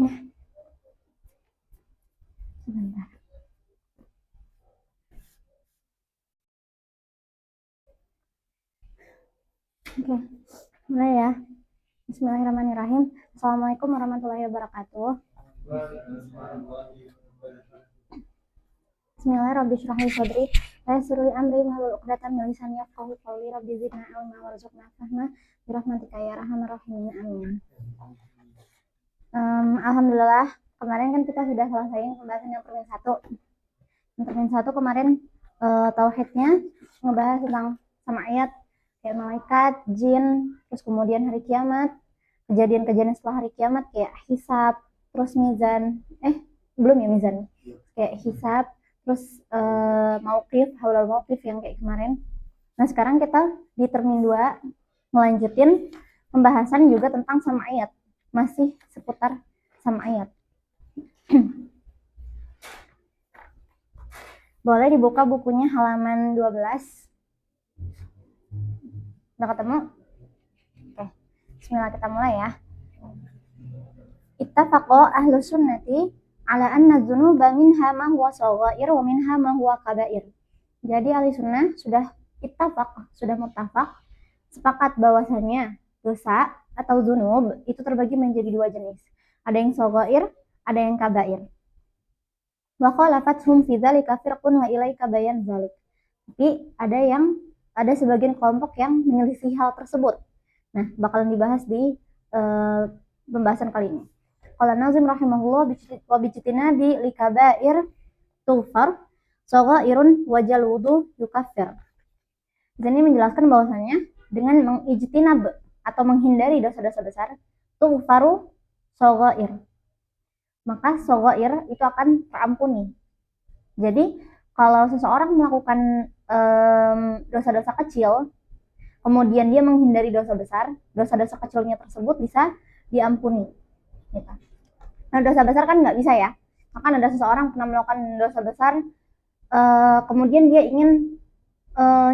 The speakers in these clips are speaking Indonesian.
Nah, sebentar. Oke, mulai ya. Bismillahirrahmanirrahim. Assalamualaikum warahmatullahi wabarakatuh. Bismillahirrahmanirrahim. Sadri wa yassir li amri wahlul 'uqdatam min lisani yafqahu qawli. Rabbi zidna ilma warzuqna fahma bi rahmatika ya arhamar rahimin. Amin. Alhamdulillah, kemarin kan kita sudah selesai pembahasan yang termin 1. Yang termin 1 kemarin tauhidnya ngebahas tentang sama ayat kayak malaikat, jin, terus kemudian hari kiamat, kejadian-kejadian setelah hari kiamat kayak hisab, terus mizan, belum ya mizan, kayak hisab, terus mauqif, haulal mauqif yang kayak kemarin. Nah sekarang kita di termin 2 melanjutin pembahasan juga tentang sama ayat, masih seputar sama ayat. Boleh dibuka bukunya halaman 12. Udah ketemu? Oke, bismillah, kita mulai ya. Ittafaqo ahlu sunnati ala anna dzunuba minha ma huwa shaghair wa minha ma huwa kabair. Jadi ahli sunnah sudah ittafaq, sudah muttafaq, sepakat bahwasanya dosa atau dzunub itu terbagi menjadi 2 jenis. Ada yang shaghair, ada yang kabair. Wa khalafathum fi dzalika firqun wa ilaika bayan dzalik. Tapi ada sebagian kelompok yang menyelisih hal tersebut. Nah, bakalan dibahas di pembahasan kali ini. Qala Nazim rahimahullah wa bijtinabi likabair tufar shaghairun wa jalwudu yukaffir. Jadi menjelaskan bahwasanya dengan mengijtinab atau menghindari dosa-dosa besar tufaru shaghair, maka shaghair itu akan terampuni. Jadi kalau seseorang melakukan dosa-dosa kecil, kemudian dia menghindari dosa besar, dosa-dosa kecilnya tersebut bisa diampuni. Gitu. Nah dosa besar kan nggak bisa ya. Maka ada seseorang pernah melakukan dosa besar, kemudian dia ingin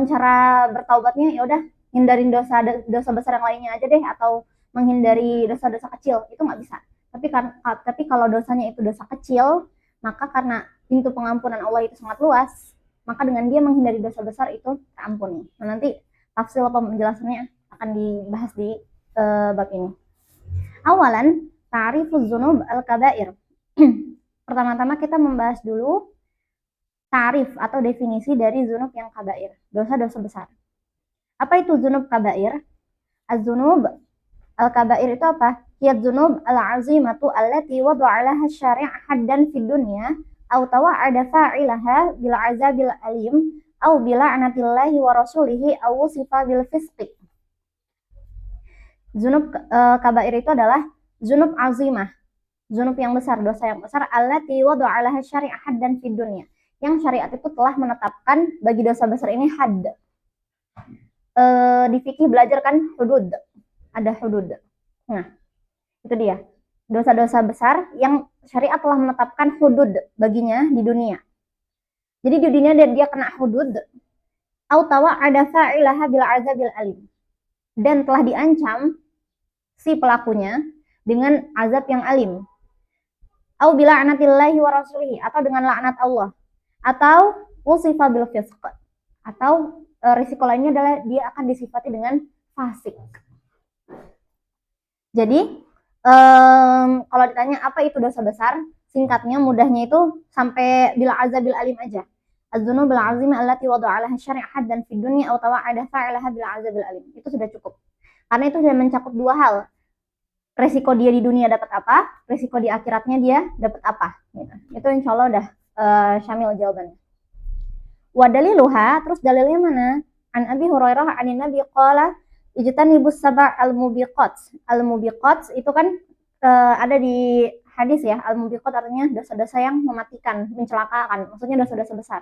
cara bertaubatnya ya udah hindarin dosa besar yang lainnya aja deh, atau menghindari dosa-dosa kecil, itu nggak bisa. Tapi kalau dosanya itu dosa kecil, maka karena pintu pengampunan Allah itu sangat luas, maka dengan dia menghindari dosa besar itu terampuni. Nah nanti tafsir penjelasannya akan dibahas di bab ini. Awalan, ta'rifuz dzunub al-kabair. Pertama-tama kita membahas dulu ta'rif atau definisi dari dzunub yang kabair, dosa-dosa besar. Apa itu dzunub kabair? Az-dzunub al-kabair itu apa? Hiya dzunub al-'azimatu allati wada'a laha syari' haddan fid dunya aw tawa'ada fa'ilaha bil 'azabil alim aw bi la'natillahi wa rasulihi aw wusifa bil fisqi. Dzunub kabair itu adalah dzunub azimah, dzunub yang besar, dosa yang besar, allati wada'a laha syari' haddan fid dunya, yang syariat itu telah menetapkan bagi dosa besar ini hadd. Di fikih belajar kan hudud, ada hudud. Nah, itu dia. Dosa-dosa besar yang syariat telah menetapkan hudud baginya di dunia. Jadi di dunia dia kena hudud, au tawa'ada fa'ilaha bil 'azabil alim. Dan telah diancam si pelakunya dengan azab yang alim. Au bi la'natillahi wa rasulihi, atau dengan laknat Allah. Atau usifa bil fisq, atau risiko lainnya adalah dia akan disifati dengan fasik. Jadi kalau ditanya apa itu dosa besar, singkatnya mudahnya itu sampai bila azabil alim aja. Az-dzunubul 'azimah allati wada'a laha syari' haddan fid dunya aw tawa'ada fa'ilaha bil azabil alim. Itu sudah cukup. Karena itu sudah mencakup 2 hal. Resiko dia di dunia dapat apa, resiko di akhiratnya dia dapat apa. Gitu. Itu insya Allah udah syamil jawabannya. Wa daliluha, terus dalilnya mana? An Abi Hurairah anin Nabi qala ijtanibus sab'a al-mubiqat. Al-mubiqat itu kan ada di hadis ya. Al-mubiqat artinya dosa-dosa yang mematikan, mencelakakan. Maksudnya dosa-dosa besar.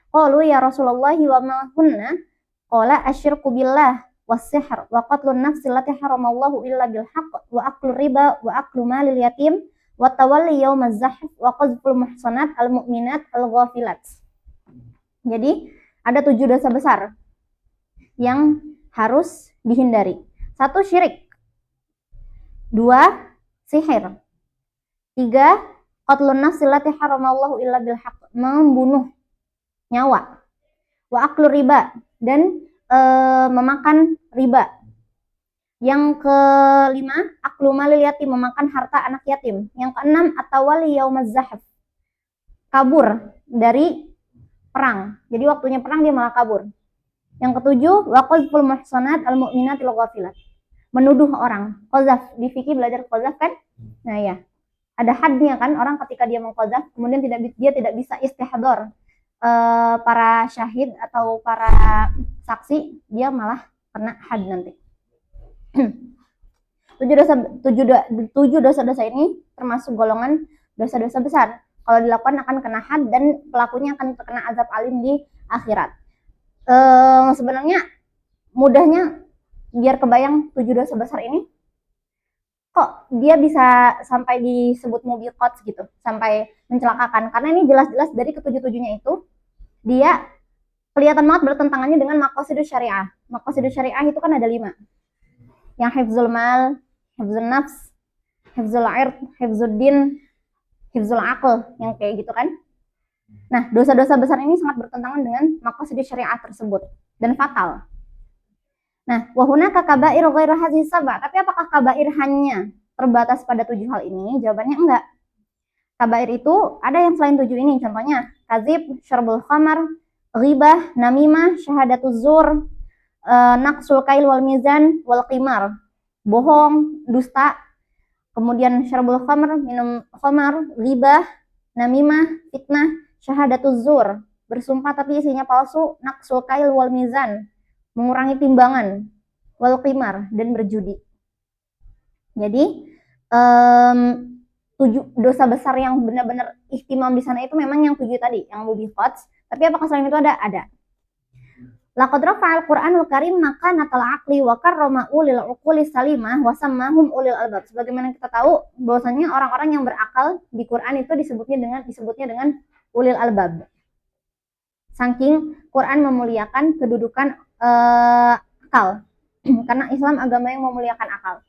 Qalu ya Rasulullah wa ma hunna? Qala asyirku billah was-sihr wa qatlun nafsi allati haramallahu illa bil haqq wa aklu riba wa aklu malil yatim wa tawalli yaumaz zahf wa qazful muhsanat al-mu'minat al-ghafilat. Jadi ada 7 dosa besar yang harus dihindari. 1 syirik, 2 sihir, 3, qatlun nafsi allati haramallahu illa bil haqq, membunuh nyawa. Wa aklu riba, dan memakan riba. Yang kelima, aklu malil yatim, memakan harta anak yatim. Yang keenam, atawali yaumaz zahf, kabur dari perang. Jadi waktunya perang dia malah kabur. Yang ketujuh, wa qazful muhsanat al mu'minatil ghafilat, menuduh orang. Qazaf, di fikih belajar qazaf kan? Nah ya, ada hadnya kan, orang ketika dia mengqazaf kemudian dia tidak bisa istihdor para syahid atau para saksi, dia malah kena had nanti. Tujuh dosa-dosa ini termasuk golongan dosa-dosa besar. Kalau dilakukan akan kena had dan pelakunya akan terkena azab alim di akhirat. Sebenarnya mudahnya biar kebayang 7 dosa besar ini, kok dia bisa sampai disebut mubiqat gitu, sampai mencelakakan, karena ini jelas-jelas dari ketujuh-tujuhnya itu dia kelihatan banget bertentangannya dengan maqasidus syariah. Maqasidus syariah itu kan ada 5, yang hifzul mal, hifzul nafs, hifzul ird, hifzul din, hifzul aql, yang kayak gitu kan. Nah, dosa-dosa besar ini sangat bertentangan dengan maqasidus syariah tersebut dan fatal. Nah, wahunaka kabair ghairu hadhihi sab'a, tapi apakah kabair hanya terbatas pada 7 hal ini? Jawabannya enggak. Kabair itu ada yang selain 7 ini, contohnya kadzib, syarbul khamar, ghibah, namimah, syahadatuz zur, naqsul kail wal mizan wal qimar, bohong, dusta, kemudian syarbul khamar, minum khamar, ghibah, namimah, fitnah, syahadatuz zur, bersumpah tapi isinya palsu, naqsul kail wal mizan, mengurangi timbangan, wal qimar, dan berjudi. Jadi 7 dosa besar yang benar-benar ihtimam di sana itu memang yang 7 tadi, yang mubiqat. Tapi apakah selain itu ada? Ada. Laqad rafa'al Qur'anul Karim makanatal aqli wa karrama ulil uquli salimah wa sammahum ulil albab. Sebagaimana kita tahu bahwasanya orang-orang yang berakal di Quran itu disebutnya dengan ulil albab. Saking Quran memuliakan kedudukan akal. Karena Islam agama yang memuliakan akal.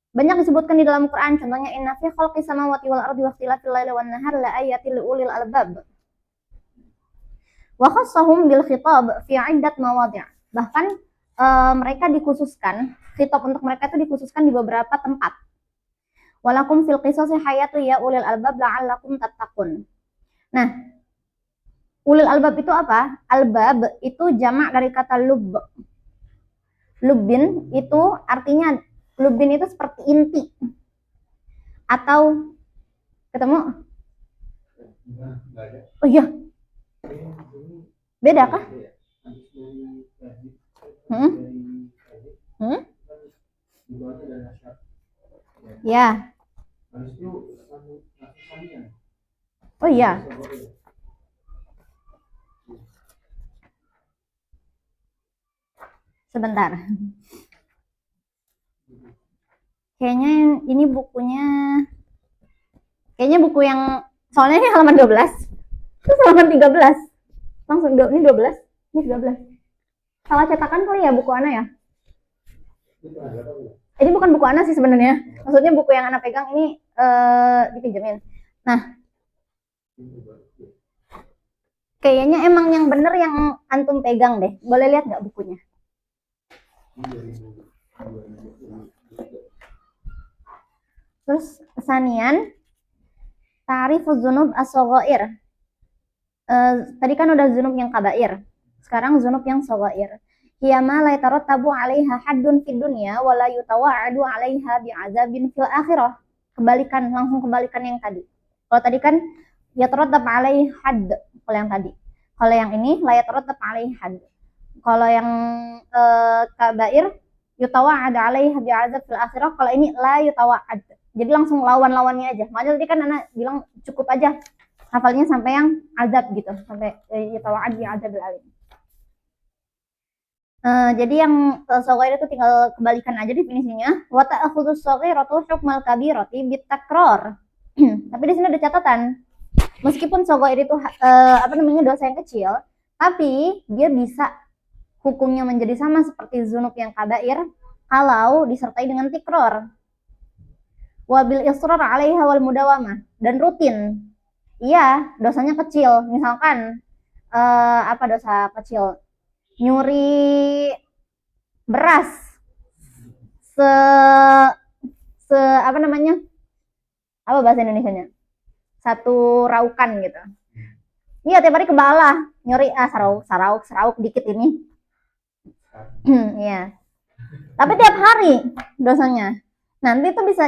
Banyak disebutkan di dalam Quran, contohnya inna fi khalqis samawati wal ardi wa ikhtilafil laili wan nahar la ayatil liulil albab. Wa khassahum bil khitab fi 'iddat mawadhi'. Bahkan mereka dikhususkan, khitab untuk mereka itu dikhususkan di beberapa tempat. Walakum fil qisasi hayatu ya ulil albab la'allakum tattaqun. Nah, ulil albab itu apa? Albab itu jamak dari kata lub. Lubbin itu artinya, lubbin itu seperti inti. Atau ketemu? Oh iya. Beda kah? Ya. Oh iya. Sebentar. Kayaknya ini bukunya, kayaknya buku yang, soalnya ini halaman 12. Terus halaman 13. Langsung ini 12, ini 13. Salah cetakan kali ya buku Ana ya? Ini bukan buku Ana sih sebenarnya. Maksudnya buku yang Ana pegang ini dipinjemin. Nah, kayaknya emang yang bener yang antum pegang deh. Boleh lihat nggak bukunya? Terus sanian ta'rifuz dzunub as-shaghair. Tadi kan udah dzunub yang kabair. Sekarang dzunub yang shaghair. Hiya ma la yatarattabu 'alaiha haddun fid dunya wa la yutawa'adu 'alaiha bi'adzabin fil akhirah. Langsung kebalikan yang tadi. Kalau tadi kan yatarattab 'alaihi hadd, kalau yang tadi. Kalau yang ini la yatarattab 'alaihi hadd. Kalau yang kabair yutawa'ad 'alaiha bi'adzab fil akhirah, kalau ini la yutawa'ad. Jadi langsung lawan-lawannya aja. Makanya tadi kan Ana bilang cukup aja hafalnya sampai yang azab gitu, sampai yutawa'ad bi'adzabil alim. Jadi yang shaghair itu tinggal kebalikan aja definisinya. Wa ta'khudus shaghiratu hukmal kabirati bitakrar. Tapi di sini ada catatan. Meskipun shaghair itu dosa yang kecil, tapi dia bisa hukumnya menjadi sama seperti dzunub yang kabair kalau disertai dengan tikror. Wabil israr 'alaiha wal mudawamah, dan rutin. Iya, dosanya kecil. Misalkan apa dosa kecil? Nyuri beras se se apa namanya? Apa bahasa Indonesianya? Satu raukan gitu. Iya, tiap hari ke bala nyuri sarauk dikit ini. Iya. Tapi tiap hari dosanya. Nanti itu bisa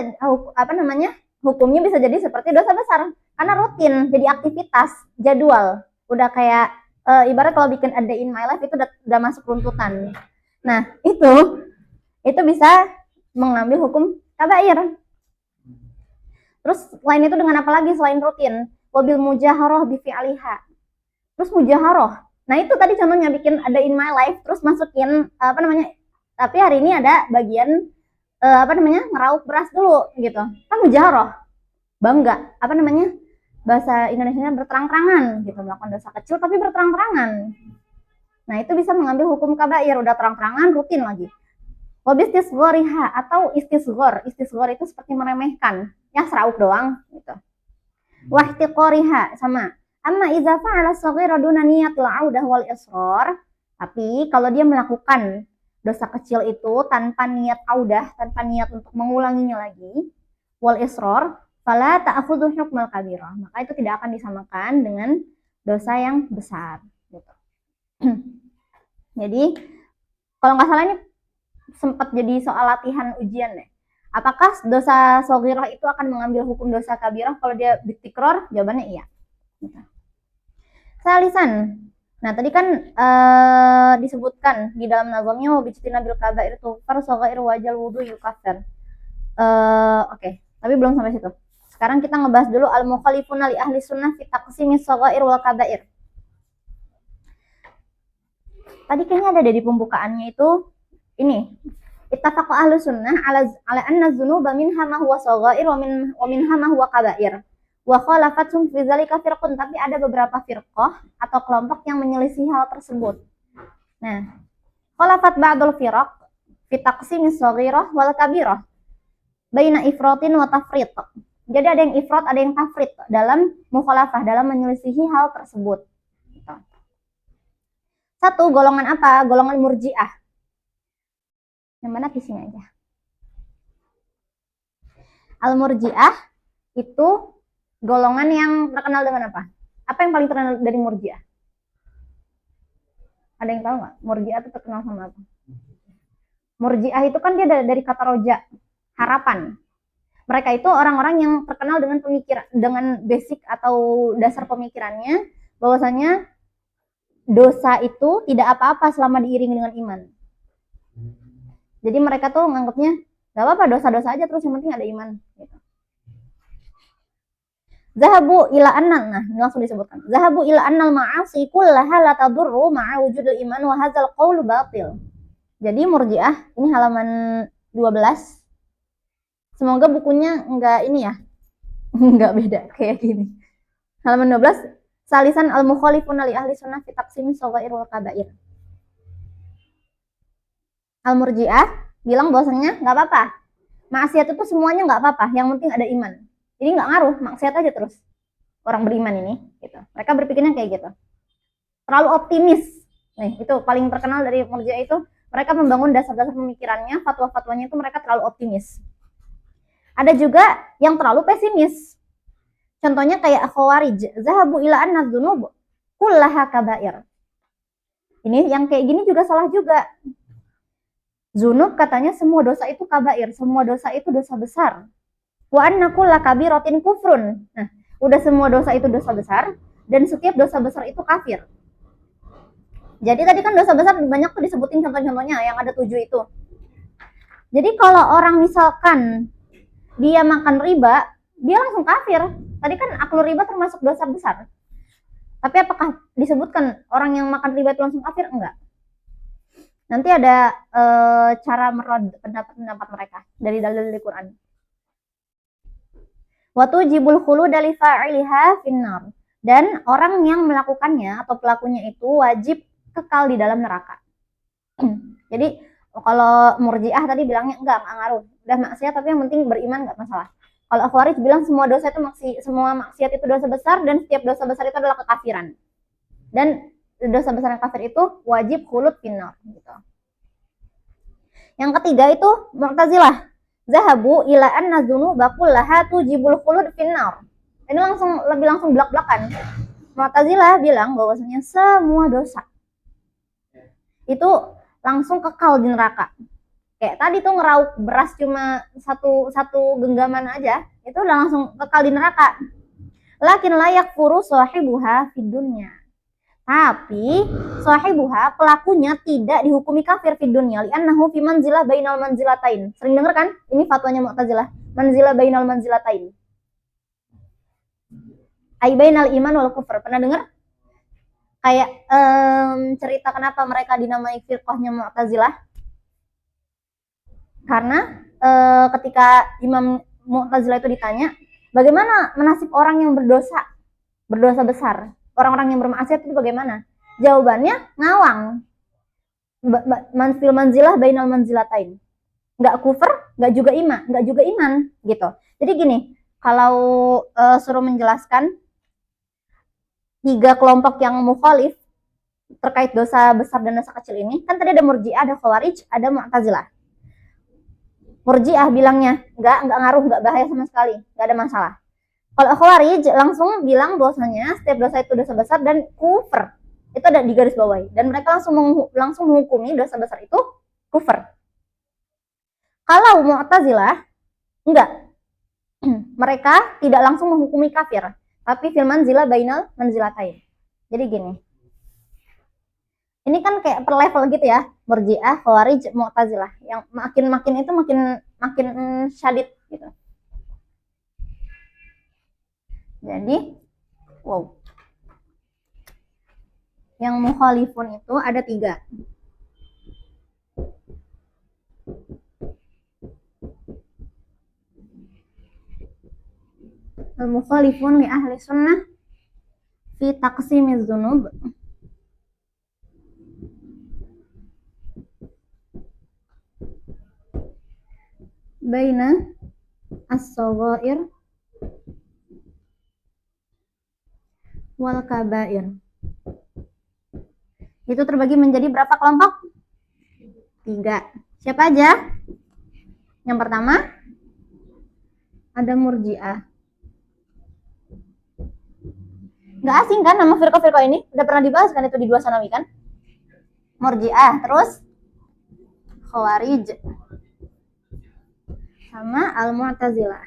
apa namanya? Hukumnya bisa jadi seperti dosa besar karena rutin, jadi aktivitas, jadwal. Udah kayak ibarat kalau bikin a day in my life itu udah masuk runtutan. Nah, itu bisa mengambil hukum kabair. Terus selain itu dengan apa lagi selain rutin? Wabil mujaharoh bi fi'aliha. Terus mujaharoh. Nah, itu tadi contohnya bikin ada in my life terus masukin apa namanya? Tapi hari ini ada bagian apa namanya? Ngeraup beras dulu gitu. Kan mujaharoh. Bangga. Apa namanya? Bahasa Indonesianya berterang-terangan gitu, melakukan dosa kecil tapi berterang-terangan. Nah, itu bisa mengambil hukum kabair, udah terang-terangan rutin lagi. Wabistisghoriha atau istisghor. Istisghor itu seperti meremehkan. Ya serauk doang gitu. Wahtiqoriha sama. Amma idza fa'ala shaghira duna niyatil 'audah wal israr. Tapi kalau dia melakukan dosa kecil itu tanpa niat audah, tanpa niat untuk mengulanginya lagi, wal israr, fala ta'khudhu hukmal kabirah. Maka itu tidak akan disamakan dengan dosa yang besar gitu. Jadi kalau nggak salah ini sempat jadi soal latihan ujian deh. Apakah dosa shaghirah itu akan mengambil hukum dosa kabirah kalau dia ditikror? Jawabannya iya. Salisan. Nah, tadi kan disebutkan di dalam nazamnya wabijtina bil kabair tufar shaghair wajal wudu yukaffir. Oke, tapi belum sampai situ. Sekarang kita ngebahas dulu al-mukhalifuna li ahli sunnah fi taqsimi shaghair wal kabair. Tadi kayaknya ada di pembukaannya itu ini. Ittafaqu ahlu sunnah ala anna dzunuba minha ma huwa shaghair wa minha ma huwa kabair. Wa khalafatum fi dzalika firqun, tapi ada beberapa firqah atau kelompok yang menyelisih hal tersebut. Nah, khalafat ba'dul firaq fi taqsimi shaghirah wal kabirah baina ifratin wa tafrit. Jadi ada yang ifrat, ada yang tafrit dalam mukhalafah, dalam menyelisihi hal tersebut. Satu, golongan apa? Golongan murji'ah. Yang mana di sini aja. Al-murji'ah itu golongan yang terkenal dengan apa? Apa yang paling terkenal dari murji'ah? Ada yang tahu nggak? Murji'ah itu terkenal sama apa? Murji'ah itu kan dia dari kata roja, harapan. Mereka itu orang-orang yang terkenal dengan pemikiran, dengan basic atau dasar pemikirannya, bahwasanya dosa itu tidak apa-apa selama diiringi dengan iman. Jadi mereka tuh nganggapnya gak apa-apa, dosa-dosa aja terus yang penting ada iman gitu. Zahabu ila annal, nah ini langsung disebutkan. Zahabu ila annal ma'asi kullaha la tadurru ma'a wujudil iman wa hadzal qaul batil. Jadi murji'ah, ini halaman 12. Semoga bukunya enggak ini ya. Enggak beda kayak gini. Halaman 12, salisan al-mukhalifuna li ahli sunnah fi taqsimi shaghair wal kabair. Al-murji'ah bilang bahwasanya nggak apa-apa. Maksiat itu semuanya nggak apa-apa, yang penting ada iman. Jadi nggak ngaruh, maksiat aja terus. Orang beriman ini, gitu. Mereka berpikirnya kayak gitu. Terlalu optimis. Nih, itu paling terkenal dari murji'ah itu, mereka membangun dasar-dasar pemikirannya, fatwa-fatwanya itu mereka terlalu optimis. Ada juga yang terlalu pesimis. Contohnya kayak khawarij, zahabu ila anna dzunub kullaha kabair. Ini yang kayak gini juga salah juga. Zunub katanya semua dosa itu kabair, semua dosa itu dosa besar. Wa anna kulla kabiratin kufrun. Nah, udah semua dosa itu dosa besar dan setiap dosa besar itu kafir. Jadi tadi kan dosa besar banyak tuh disebutin contoh-contohnya yang ada 7 itu. Jadi kalau orang misalkan dia makan riba, dia langsung kafir. Tadi kan aklu riba termasuk dosa besar. Tapi apakah disebutkan orang yang makan riba itu langsung kafir? Enggak. Nanti ada cara merod pendapat-pendapat mereka dari dalil Al-Quran. Watu jibul khulu dari fa'iliha finnar. Dan orang yang melakukannya atau pelakunya itu wajib kekal di dalam neraka. Jadi kalau murji'ah tadi bilangnya enggak ngaruh. Udah maksiat tapi yang penting beriman enggak masalah. Kalau Khawarij bilang semua maksiat itu dosa besar, dan setiap dosa besar itu adalah kekafiran. Dan dosa besar yang kafir itu wajib khulud finnar gitu. Yang ketiga itu Mu'tazilah. Zahabu ila anna dzunuba kullaha tujibul khulud finnar. Ini lebih langsung belak-belakan. Mu'tazilah bilang bahwasanya semua dosa itu langsung kekal di neraka. Kayak tadi tuh ngerauk beras cuma satu genggaman aja, itu udah langsung kekal di neraka. Lakin layak furu sahibuha fid dunya. Tapi sahibuha, pelakunya tidak dihukumi kafir fid dunya, li'annahu fi manzilah bainal manzilatain. Sering denger kan? Ini fatwanya Mu'tazilah. Manzilah bainal manzilatain. Ai bainal iman wal kufur. Pernah dengar? Kayak cerita kenapa mereka dinamai firqahnya Mu'tazilah? Karena ketika Imam Mu'tazilah itu ditanya, bagaimana menasib orang yang berdosa besar, orang-orang yang bermaksiat itu bagaimana? Jawabannya ngawang. Manfil manzilah bainal manzilatain. Nggak kufur, nggak juga iman gitu. Jadi gini, kalau suruh menjelaskan 3 kelompok yang mukhalif terkait dosa besar dan dosa kecil ini, kan tadi ada Murji'ah, ada Khawarij, ada Mu'tazilah. Murji'ah bilangnya nggak ngaruh, nggak bahaya sama sekali, nggak ada masalah. Kalau Khawarij langsung bilang bahwasanya setiap dosa itu dosa besar dan kufur. Itu ada di garis bawah, dan mereka langsung menghukumi dosa besar itu kufur. Kalau Mu'tazilah enggak. Mereka tidak langsung menghukumi kafir, tapi fil manzilah bainal manzilatain. Jadi gini. Ini kan kayak per level gitu ya, Murji'ah, Khawarij, Mu'tazilah. Yang makin syadid gitu. Jadi, wow. Yang mukhalifun itu ada 3. Al-mukhalifun li ahli sunnah fi taqsimiz dzunub baina as-saghair wal kabair. Itu terbagi menjadi berapa kelompok? 3. Siapa aja? Yang pertama ada Murji'ah. Nggak asing kan nama firqah-firqah ini? Udah pernah dibahas kan itu di 2 Sanawi kan? Murji'ah, terus Khawarij, sama Al-Mu'tazilah.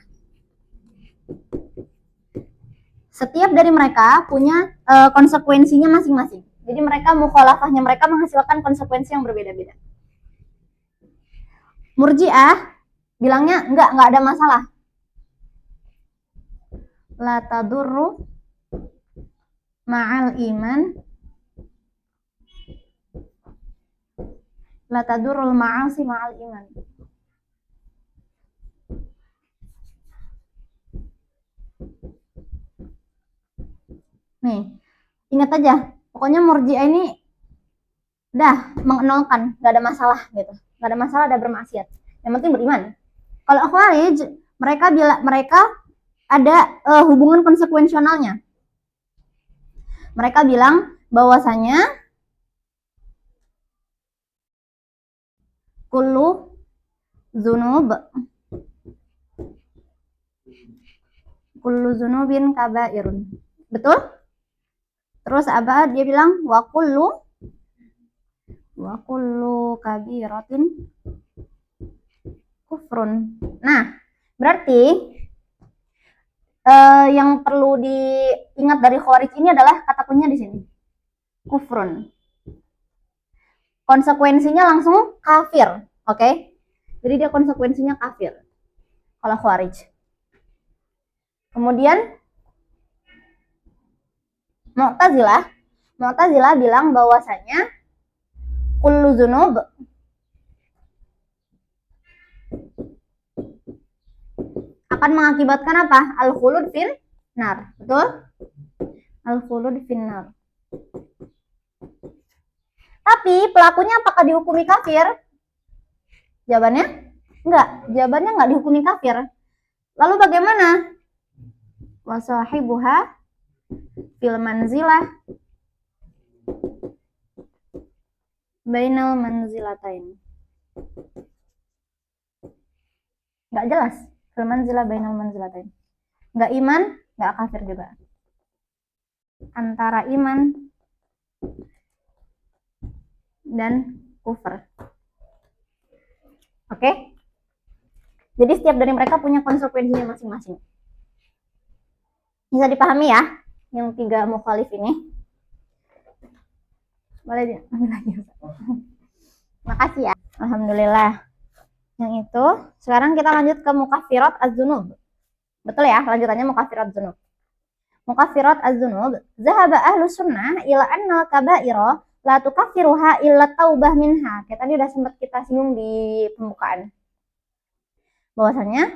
Setiap dari mereka punya konsekuensinya masing-masing. Jadi mereka mukhalafahnya mereka menghasilkan konsekuensi yang berbeda-beda. Murji'ah bilangnya enggak ada masalah. La tadurru ma'al iman, la tadurrul ma'asi ma'al iman. Nih, ingat aja, pokoknya Murji'ah ini dah mengenolkan, gak ada masalah gitu. Gak ada masalah ada bermaksiat. Yang penting beriman. Kalau Khawarij, mereka ada hubungan konsekuensionalnya. Mereka bilang bahwasanya kullu dzunubin kabairun. Betul? Terus apa dia bilang? Wa kullu kabiratin kufrun. Nah, berarti yang perlu diingat dari Khawarij ini adalah kata kuncinya di sini. Kufrun. Konsekuensinya langsung kafir, oke? Jadi dia konsekuensinya kafir. Kalau Khawarij. Kemudian Mu'tazilah bilang bahwasanya kullu dzunub akan mengakibatkan apa? Al-khulud fin nar. Betul? Al-khulud fin nar. Tapi pelakunya apakah dihukumi kafir? Jawabannya enggak. Jawabannya enggak dihukumi kafir. Lalu bagaimana? Wa sahibuha fil manzilah bainal manzilatain. Nggak jelas. Fil manzilah bainal manzilatain. Nggak iman, nggak kafir juga. Antara iman dan kufur. Oke? Jadi setiap dari mereka punya konsekuensinya masing-masing. Bisa dipahami ya, yang 3 mukhalif ini. Boleh diambil lagi. Makasih ya. Alhamdulillah. Yang itu, sekarang kita lanjut ke mukaffirat az-dzunub. Betul ya, lanjutannya mukaffirat dzunub. Mukaffirat az-dzunub, zahaba ahlu sunnah ila annal kaba'ira la tukaffiruha illa taubah minha. Kayak tadi udah sempat kita singgung di pembukaan. Bahwasanya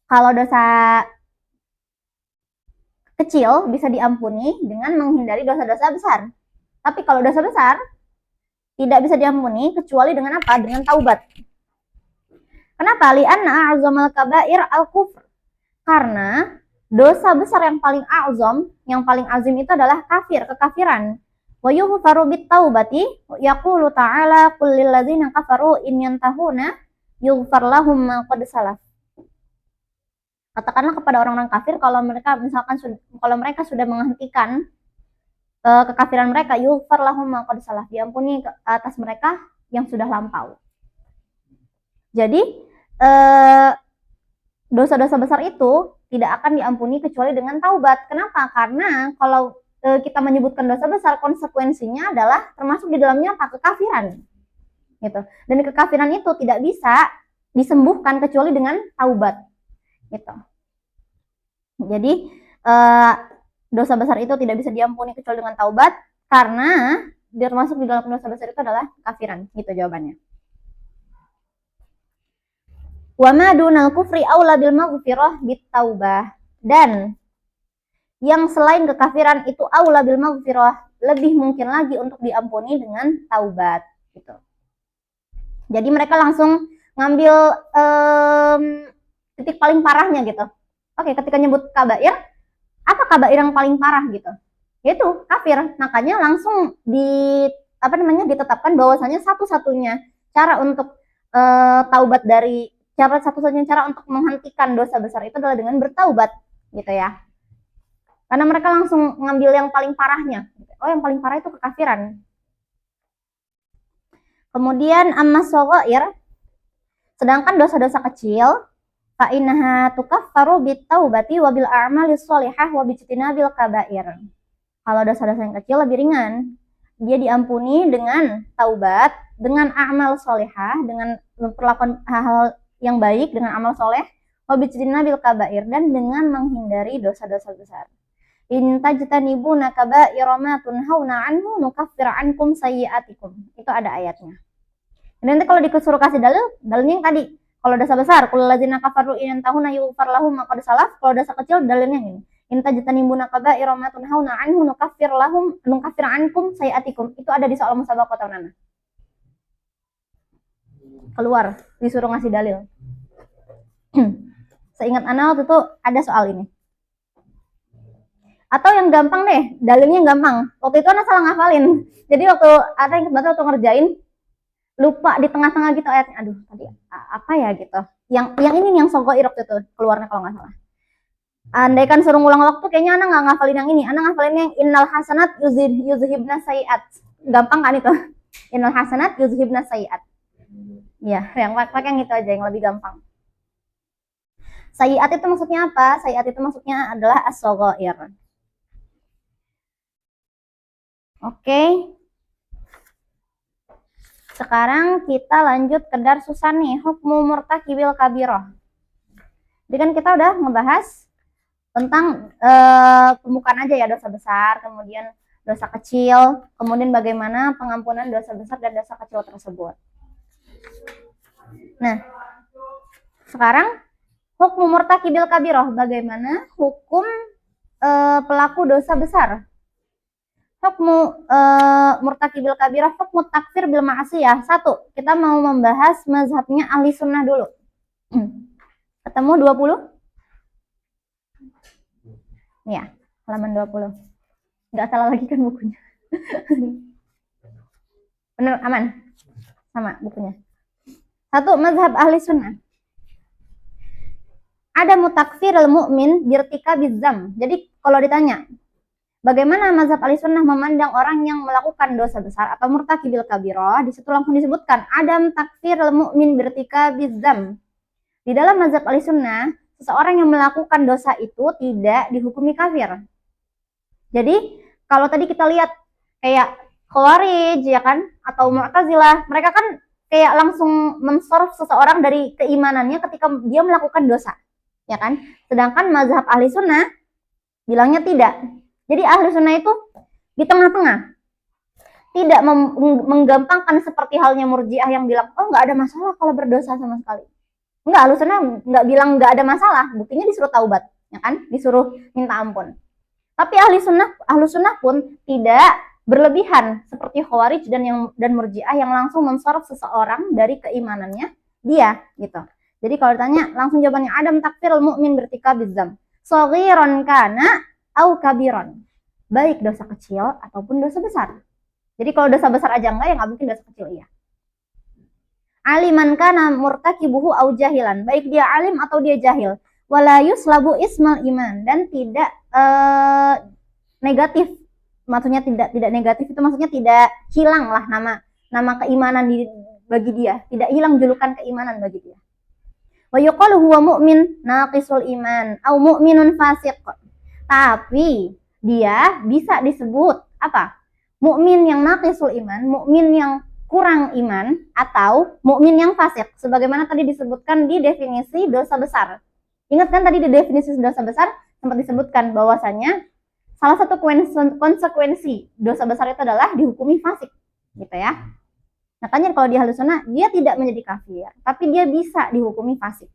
kalau dosa kecil bisa diampuni dengan menghindari dosa-dosa besar. Tapi kalau dosa besar tidak bisa diampuni kecuali dengan apa? Dengan taubat. Kenapa? Li'anna a'zamal kaba'ir al-kufr. Karena dosa besar yang paling a'zam, yang paling azim itu adalah kafir, kekafiran. Wa yughfaru bit taubati yaqulu ta'ala qul lil ladzina kafaru in yantahuna yughfar lahum ma qad salaf. Katakanlah kepada orang-orang kafir kalau mereka misalkan kalau mereka sudah menghentikan kekafiran mereka, yughfar lahum ma qad salaf, diampuni atas mereka yang sudah lampau. Jadi dosa-dosa besar itu tidak akan diampuni kecuali dengan taubat. Kenapa? Karena kalau kita menyebutkan dosa besar, konsekuensinya adalah termasuk di dalamnya apa? Kekafiran. Gitu. Dan kekafiran itu tidak bisa disembuhkan kecuali dengan taubat. Gitu. Jadi dosa besar itu tidak bisa diampuni kecuali dengan taubat karena termasuk di dalam dosa besar itu adalah kekafiran. Gitu jawabannya. Wa ma dunal kufri aula bil maghfirah bit taubah. Dan yang selain kekafiran itu aula bil maghfirah, lebih mungkin lagi untuk diampuni dengan taubat gitu. Jadi mereka langsung ngambil titik paling parahnya gitu. Oke, ketika nyebut kabair, apa kabair yang paling parah gitu? Yaitu kafir. Makanya langsung ditetapkan bahwasanya satu-satunya cara untuk taubat dari satu-satunya cara untuk menghentikan dosa besar itu adalah dengan bertaubat gitu ya. Karena mereka langsung ngambil yang paling parahnya. Oh, yang paling parah itu kekafiran. Kemudian amma shaghair, sedangkan dosa-dosa kecil fa innaha tukaffaru bit taubati wa bil a'malis shalihah wa bijtinabil kabair. Kalau dosa-dosa yang kecil lebih ringan, dia diampuni dengan taubat, dengan amal shalihah, dengan memperlakukan hal-hal yang baik, dengan amal soleh, wabijtinabil kabair, dan dengan menghindari dosa-dosa besar. In tajtanibuna kaba'ira ma tunhauna anhu nukaffir ankum sayyi'atikum. Itu ada ayatnya. Dan nanti kalau disuruh kasih dalilnya yang tadi. Kalau dosa besar, qul ladzina kafaru in yantahuna yughfar lahum ma qad salaf. Kalau dosa kecil dalilnya ini. In tajtanibuna kaba'ira ma tunhauna anhu nukaffir ankum sayyi'atikum. Itu ada di soal musabaqah tahunana. Keluar disuruh ngasih dalil. Seingat ana waktu itu ada soal ini. Atau yang gampang deh, dalilnya yang gampang. Waktu itu ana salah ngafalin. Jadi waktu ada ingat banget waktu ngerjain, lupa di tengah-tengah gitu ayatnya. Aduh, tadi apa ya gitu. Yang ini nih yang shaghair waktu itu keluarnya kalau nggak salah. Andaikan suruh ngulang waktu, kayaknya ana nggak ngafalin yang ini. Ana ngafalin yang innal hasanat yuzhibna sayiat. Gampang kan itu? Innal hasanat yuzhibna sayiat. Ya, yang pakai yang itu aja yang lebih gampang. Sayiat itu maksudnya apa? Sayiat itu maksudnya adalah as-shaghair. Oke. Sekarang kita lanjut ke darsusan nih, hukmu murtakibil kabirah. Jadi kan kita udah ngebahas tentang pembukaan aja ya, dosa besar, kemudian dosa kecil, kemudian bagaimana pengampunan dosa besar dan dosa kecil tersebut. Nah, sekarang hukmu murtakibil kabirah, bagaimana hukum pelaku dosa besar. Hukmu murtakibil kabirah, hukmu takfir bil ma'asiyah. 1, kita mau membahas mazhabnya ahli sunnah dulu. Ketemu 20? Ya, halaman 20. Nggak salah lagi kan bukunya. Bener, aman? Sama bukunya. 1. Mazhab ahli sunnah. Ada mutakfirul mu'min birtika bizam. Jadi kalau ditanya, bagaimana mazhab ahli sunnah memandang orang yang melakukan dosa besar atau murtakibil kabirah, di situ langsung disebutkan adam takfirul mu'min birtika bizam. Di dalam mazhab ahli sunnah, seseorang yang melakukan dosa itu tidak dihukumi kafir. Jadi kalau tadi kita lihat kayak Khawarij ya kan, atau Mu'tazilah, mereka kan kayak langsung mensorf seseorang dari keimanannya ketika dia melakukan dosa, ya kan? Sedangkan mazhab ahli sunnah bilangnya tidak. Jadi ahli sunnah itu di tengah-tengah, tidak menggampangkan seperti halnya Murji'ah yang bilang, oh nggak ada masalah kalau berdosa sama sekali. Enggak, ahli sunnah nggak bilang nggak ada masalah, buktinya disuruh taubat, ya kan? Disuruh minta ampun. Tapi ahli sunnah pun tidak berlebihan seperti Khawarij dan Murji'ah yang langsung mensorot seseorang dari keimanannya dia gitu. Jadi kalau ditanya langsung jawabannya adam takfirul mu'min birtikab bizam. Shaghiran kana au kabiran. Baik dosa kecil ataupun dosa besar. Jadi kalau dosa besar aja enggak, ya enggak mungkin dosa kecil iya. Aliman kana murtakibuhu au jahilan. Baik dia alim atau dia jahil. Wala yuslabu ismal iman, dan tidak negatif, maksudnya tidak negatif itu maksudnya tidak hilang lah nama keimanan bagi dia, tidak hilang julukan keimanan bagi dia. Wa yuqalu huwa mu'min naqisul iman au mu'minun fasiq. Tapi dia bisa disebut apa? Mukmin yang naqisul iman, mukmin yang kurang iman, atau mukmin yang fasik, sebagaimana tadi disebutkan di definisi dosa besar. Ingat kan tadi di definisi dosa besar sempat disebutkan bahwasanya salah satu konsekuensi dosa besar itu adalah dihukumi fasik, gitu ya. Makanya kalau di ahlu sunnah dia tidak menjadi kafir, tapi dia bisa dihukumi fasik.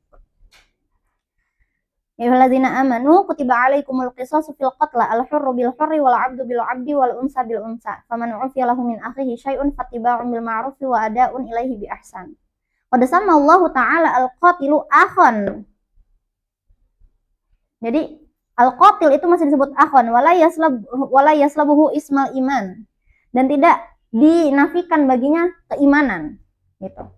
Ya ayyuhallazina amanu kutiba alaikumul qisasu fil qatla al-hurru bil hurri wal 'abdu bil 'abdi wal unsa bil unsa. Faman 'ufiya lahu min akhihi syai'un fattiba'un bil ma'ruf wa ada'un ilaihi bi ihsan. Qad sama Allah taala al-qatilu akhon. Jadi al-qatil itu masih disebut akhon, wala yaslabuhu ismal iman, dan tidak dinafikan baginya keimanan gitu.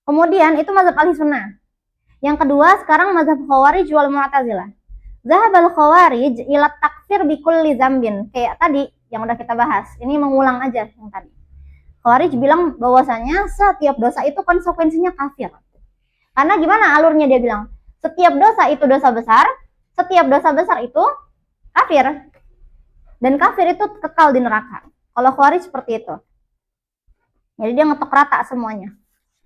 Kemudian itu mazhab ahli sunnah. Yang kedua sekarang mazhab Khawarij wal Mu'tazilah. Zahabal Khawarij ila takfir bikulli zambin. Kayak tadi yang udah kita bahas. Ini mengulang aja yang tadi. Khawarij bilang bahwasanya setiap dosa itu konsekuensinya kafir. Karena gimana alurnya, dia bilang setiap dosa itu dosa besar, setiap dosa besar itu kafir, dan kafir itu kekal di neraka. Kalau Khawarij seperti itu. Jadi dia ngetok rata semuanya.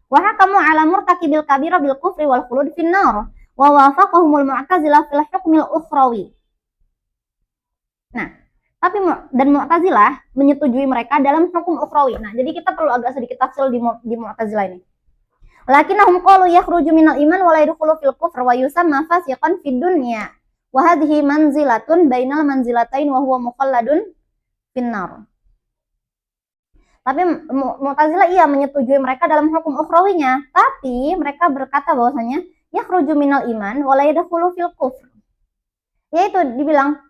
Wa hakamu ala murtakibil kabira bil kufri wal khulud fin nar wa wafaqahumul Mu'tazilah fil hukmil ukhrawi. Nah, tapi dan Mu'tazilah menyetujui mereka dalam hukum ukhrawi. Nah, jadi kita perlu agak sedikit tafsir di Mu'tazilah ini. Lakinnahum qalu yakhruju minal iman wa la yadkhulu fil kufr wa yusamma fasiqan fid dunya. Wa hadhihi manzilatun bainal manzilatain wa huwa mukhalladun finnar. Tapi Mu'tazilah iya menyetujui mereka dalam hukum ukhrawinya, tapi mereka berkata bahwasanya yakhruju minal iman wa la yadkhulu fil kufr. Yaitu dibilang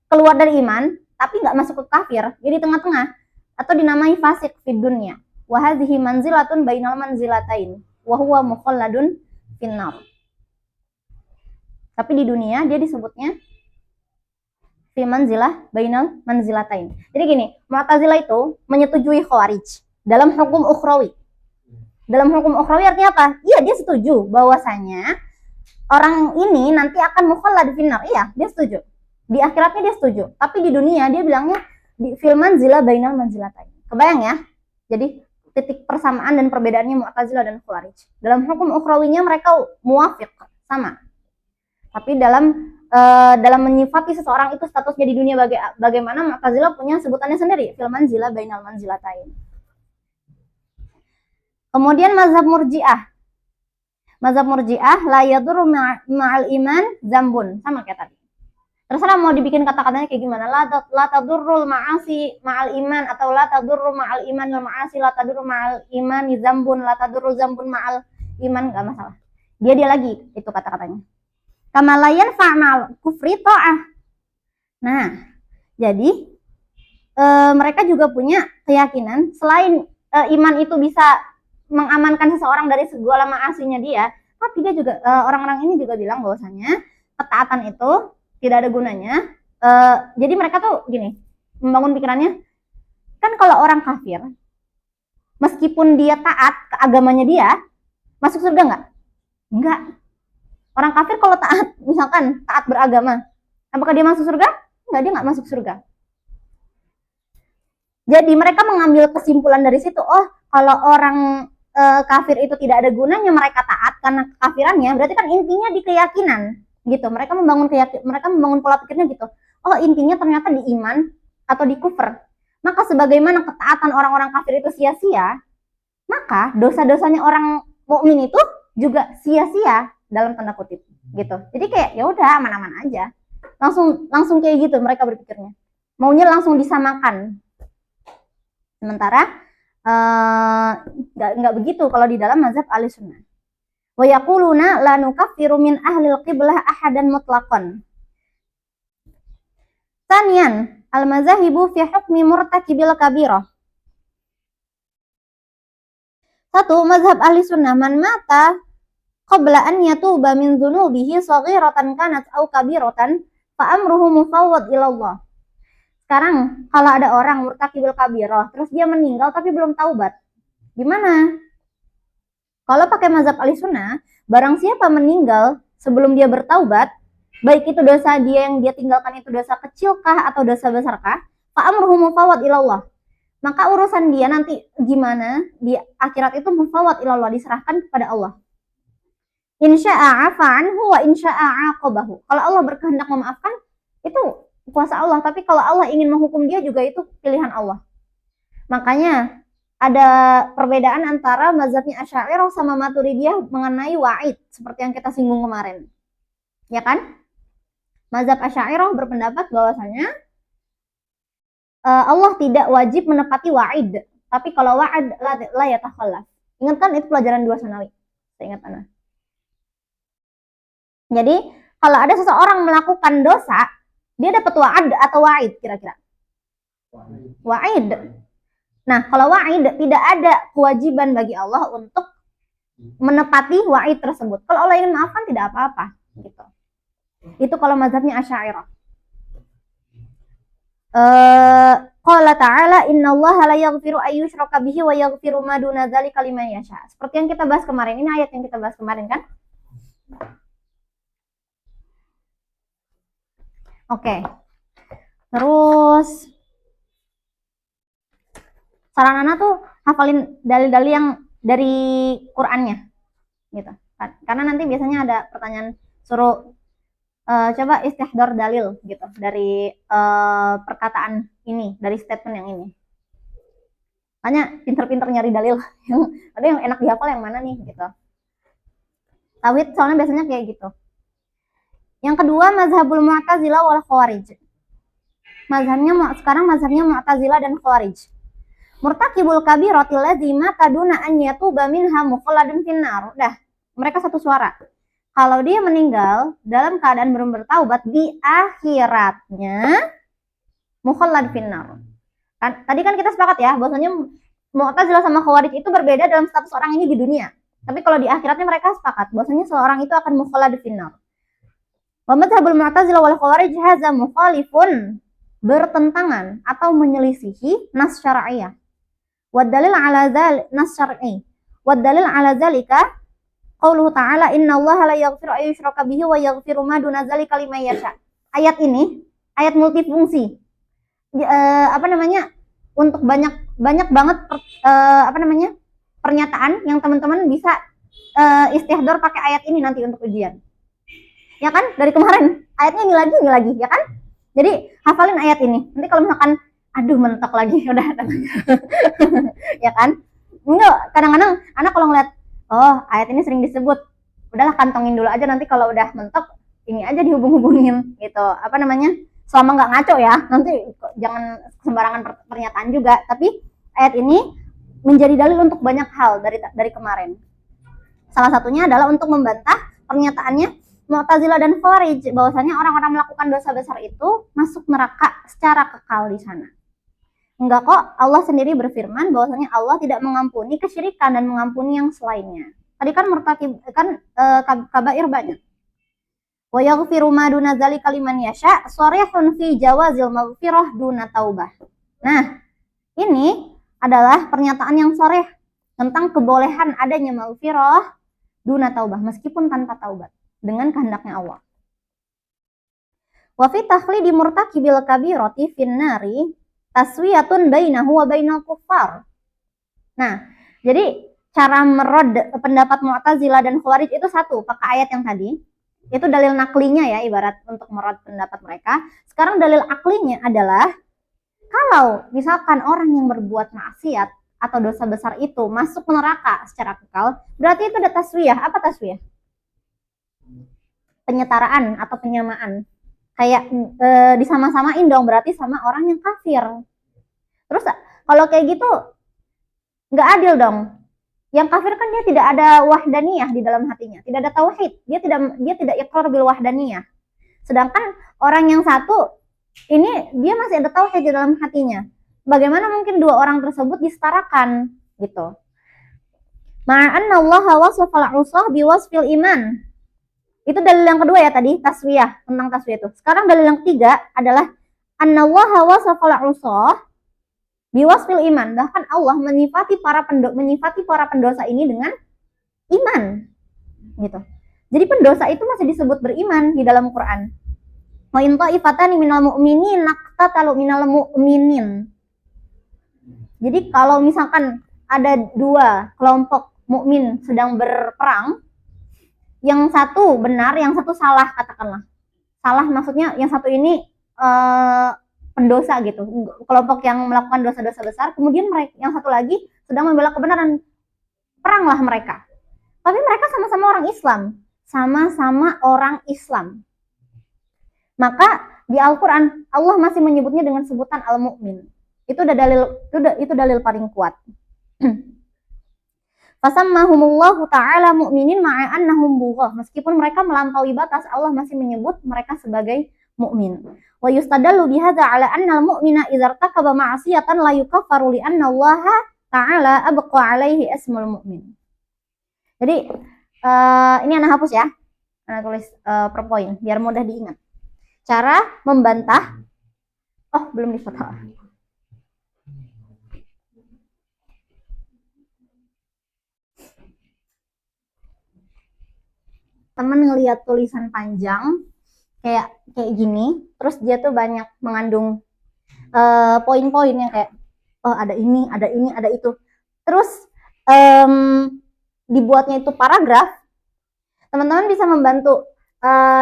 keluar dari iman tapi enggak masuk ke kafir, jadi tengah-tengah, atau dinamai fasik fid dunya. Wa hadhihi manzilatun bainal manzilatain wa huwa mukhalladun finnar. Tapi di dunia dia disebutnya fi manzilah bainal manzilatain. Jadi gini, Mu'tazilah itu menyetujui Khawarij dalam hukum ukhrawi. Dalam hukum ukhrawi artinya apa? Iya, dia setuju bahwasanya orang ini nanti akan mukhallad finnar. Iya, dia setuju. Di akhiratnya dia setuju. Tapi di dunia dia bilangnya di fil manzilah bainal manzilatain. Kebayang ya? Jadi titik persamaan dan perbedaannya Mu'tazilah dan Khawarij. Dalam hukum ukhrawinya mereka muwafiq, sama. Tapi dalam menyifati seseorang itu statusnya di dunia bagaimana, Mu'tazilah punya sebutannya sendiri, fil manzilah bainal manzilatain. Kemudian mazhab Murji'ah. Mazhab Murji'ah la yadurru ma'al iman zambun, sama kayak tadi. Terserah mau dibikin kata-katanya kayak gimana. La tadurrul ma'asi ma'al iman, atau la tadurru ma'al iman wal ma'asi, la tadurru ma'al iman zambun, la tadurru zambun ma'al iman, enggak masalah. dia lagi itu kata-katanya. Kama la yanfa'u kufri ta'ah. Nah, jadi mereka juga punya keyakinan selain iman itu bisa mengamankan seseorang dari segala maasinya dia, tapi dia juga orang-orang ini juga bilang bahwasanya ketaatan itu tidak ada gunanya. Jadi mereka tuh gini, membangun pikirannya, kan kalau orang kafir meskipun dia taat ke agamanya dia, masuk surga nggak? Enggak. Orang kafir kalau taat, misalkan taat beragama, apakah dia masuk surga? Enggak, dia nggak masuk surga. Jadi mereka mengambil kesimpulan dari situ, oh kalau orang kafir itu tidak ada gunanya mereka taat karena kekafirannya, berarti kan intinya di keyakinan gitu. Mereka membangun pola pikirnya gitu. Oh intinya ternyata di iman atau di kufur. Maka sebagaimana ketaatan orang-orang kafir itu sia-sia, maka dosa-dosanya orang mukmin itu juga sia-sia dalam tanda kutip gitu. Jadi kayak ya udah aman-aman aja. Langsung kayak gitu mereka berpikirnya. Maunya langsung disamakan. Sementara nggak begitu kalau di dalam mazhab Ahlussunnah. Wa yaquluna la nukaffiru min ahlil qiblah ahadan mutlaqan. Tanian, al-mazahibu fi hukmi murtakibil kabirah. Satu, mazhab Ahlussunnah, man mata qabla an yatuba min dzunubihi saghiratan kanat au kabiratan fa amruhu mufawwad ila Allah. Sekarang kalau ada orang murtakibil kabirah terus dia meninggal tapi belum taubat, gimana? Kalau pakai mazhab Ahlussunnah, barang siapa meninggal sebelum dia bertaubat, baik itu dosa dia yang dia tinggalkan itu dosa kecilkah atau dosa besarkah, fa amruhu mufawwad ila Allah. Maka urusan dia nanti gimana di akhirat itu mufawwad ila Allah, diserahkan kepada Allah. Insya'a afa anhu wa insya'a aqabahu. Kalau Allah berkehendak memaafkan, itu kuasa Allah, tapi kalau Allah ingin menghukum dia juga itu pilihan Allah. Makanya ada perbedaan antara mazhabnya Asy'ariyah sama Maturidiyah mengenai wa'id, seperti yang kita singgung kemarin. Ya kan? Mazhab Asy'ariyah berpendapat bahwasanya Allah tidak wajib menepati wa'id, tapi kalau wa'ad la yatakhallaf. Ingat kan itu pelajaran 2 sanawi. Saya ingat Ana. Jadi, kalau ada seseorang melakukan dosa, dia dapat wa'ad atau wa'id kira-kira? Wa'id. Nah, kalau wa'id tidak ada kewajiban bagi Allah untuk menepati wa'id tersebut. Kalau Allah ingin maafkan tidak apa-apa, gitu. Itu kalau mazhabnya Asy'ariyah. Qala ta'ala innallaha la yaghfiru ay yushraka bihi wa yaghfiru ma duna dzalika liman yasha. Seperti yang kita bahas kemarin. Ini ayat yang kita bahas kemarin kan? Oke. Terus saran Ana tuh hafalin dalil-dalil yang dari Qur'annya gitu. Karena nanti biasanya ada pertanyaan suruh coba istihdar dalil gitu dari perkataan ini, dari statement yang ini. Makanya pinter-pinter nyari dalil yang ada yang enak dihafal yang mana nih gitu. Tauhid soalnya biasanya kayak gitu. Yang kedua, mazhabul Mu'tazilah wal Khawarij. Mazhabnya Mu'tazilah dan Khawarij. Murtakibul kabiratil ladzi mata duna an yatuba minha mukhalladun finnar. Udah, mereka satu suara. Kalau dia meninggal dalam keadaan belum bertaubat, di akhiratnya mukhallad finnar. Tadi kan kita sepakat ya, bahwasanya Mu'tazilah sama Khawarij itu berbeda dalam status orang ini di dunia. Tapi kalau di akhiratnya mereka sepakat bahwasanya seorang itu akan mukhallad finnar. Wa madzhabul Mu'tazilah wal Khawarij hadza mukhalifun, bertentangan atau menyelisihi nas syar'iyyah. Wa dalil ala dzalik nas syar'i. Wa dalil ala dzalika qauluhu ta'ala innallaha la yaghfiru ay yushraka bihi wa yaghfiru ma duna dzalika liman yasha. Ayat ini ayat multifungsi. Untuk banyak banget pernyataan yang teman-teman bisa istihdar pakai ayat ini nanti untuk ujian. Ya kan? Dari kemarin ayatnya ini lagi ya kan? Jadi hafalin ayat ini. Nanti kalau misalkan aduh mentok lagi udah ya kan? Enggak, kadang-kadang anak kalau ngeliat oh ayat ini sering disebut, udahlah kantongin dulu aja, nanti kalau udah mentok ini aja dihubung-hubungin gitu. Selama nggak ngaco ya, nanti jangan sembarangan pernyataan juga. Tapi ayat ini menjadi dalil untuk banyak hal dari kemarin. Salah satunya adalah untuk membantah pernyataannya Mu'tazilah dan Khawarij bahwasanya orang-orang melakukan dosa besar itu masuk neraka secara kekal di sana. Enggak kok, Allah sendiri berfirman bahwasanya Allah tidak mengampuni kesyirikan dan mengampuni yang selainnya. Tadi kan murtakib kan kabair banyak. Wa yaghfiru ma duna dzalika liman yasha, sharihun fi jawazil maghfirah duna taubah. Nah, ini adalah pernyataan yang sharih tentang kebolehan adanya maghfirah duna taubah meskipun tanpa taubat dengan kehendaknya Allah. Wa fi takhlidi murtakibil kabirati finnari taswiyatun bainahu wa bainal kuffar. Nah, jadi cara merod pendapat Mu'tazilah dan Khawarij itu satu, pakai ayat yang tadi. Itu dalil naklinya ya, ibarat untuk merod pendapat mereka. Sekarang dalil aklinya adalah kalau misalkan orang yang berbuat maksiat atau dosa besar itu masuk neraka secara kekal, berarti itu ada taswiyah. Apa taswiyah? Penyetaraan atau penyamaan. Kayak disama-samain dong, berarti sama orang yang kafir. Terus kalau kayak gitu nggak adil dong. Yang kafir kan dia tidak ada wahdaniyah di dalam hatinya, tidak ada tauhid, dia tidak iqrar bil wahdaniyah. Sedangkan orang yang satu ini dia masih ada tauhid di dalam hatinya. Bagaimana mungkin dua orang tersebut disetarakan gitu? Ma'anna Allah wasfal usah biwasfil iman. Itu dalil yang kedua ya tadi, taswiyah, tentang taswiyah itu. Sekarang dalil yang ketiga adalah annallaha wasfal usah biwasfil iman. Bahkan Allah menyifati para pendosa ini dengan iman. Gitu. Jadi pendosa itu masih disebut beriman di dalam Quran. Wa in ta'ifatani minal mu'minin naqtatalu minal mu'minin. Jadi kalau misalkan ada dua kelompok mukmin sedang berperang, yang satu benar, yang satu salah, katakanlah. Salah maksudnya yang satu ini pendosa gitu, kelompok yang melakukan dosa-dosa besar, kemudian mereka yang satu lagi sedang membela kebenaran, peranglah mereka. Tapi mereka sama-sama orang Islam, sama-sama orang Islam. Maka di Al-Quran Allah masih menyebutnya dengan sebutan al-mu'min. Itu dalil paling kuat. Fasammahumullahu ta'ala mu'minin ma'annahum bughah. Meskipun mereka melampaui batas, Allah masih menyebut mereka sebagai mukmin. Wa yustadallu bihadza 'ala anna al-mu'mina idza irtakaba ma'siyatan la yukaffaru li anna Allah ta'ala abqa 'alaihi ismul mu'min. Jadi ini Ana hapus ya. Ana tulis per poin biar mudah diingat. Cara membantah belum difoto. Teman ngelihat tulisan panjang kayak gini, terus dia tuh banyak mengandung poin-poin yang kayak ada ini, ada itu. Terus dibuatnya itu paragraf. Teman-teman bisa membantu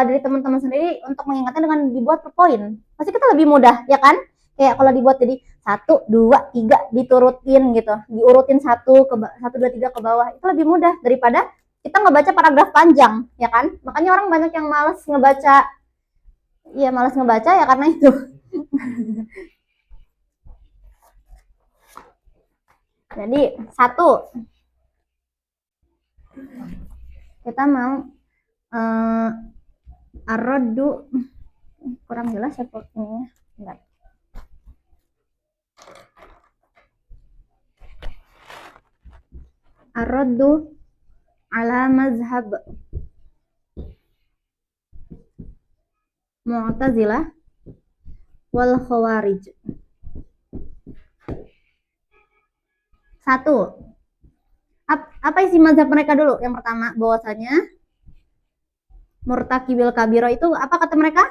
dari teman-teman sendiri untuk mengingatnya dengan dibuat per poin. Pasti kita lebih mudah, ya kan? Kayak kalau dibuat jadi 1, 2, 3 diturutin gitu, diurutin 1, 2, 3 ke bawah, itu lebih mudah daripada kita ngebaca paragraf panjang, ya kan? Makanya orang banyak yang malas ngebaca. Iya, malas ngebaca ya karena itu. Jadi 1, kita mau ar-raddu, kurang jelas ya ini. Bentar. Ar-raddu ala mazhab Mu'tazilah wal Khawarij. 1. Apa isi mazhab mereka dulu? Yang pertama, bahwasanya murtakibil kabiro itu apa kata mereka?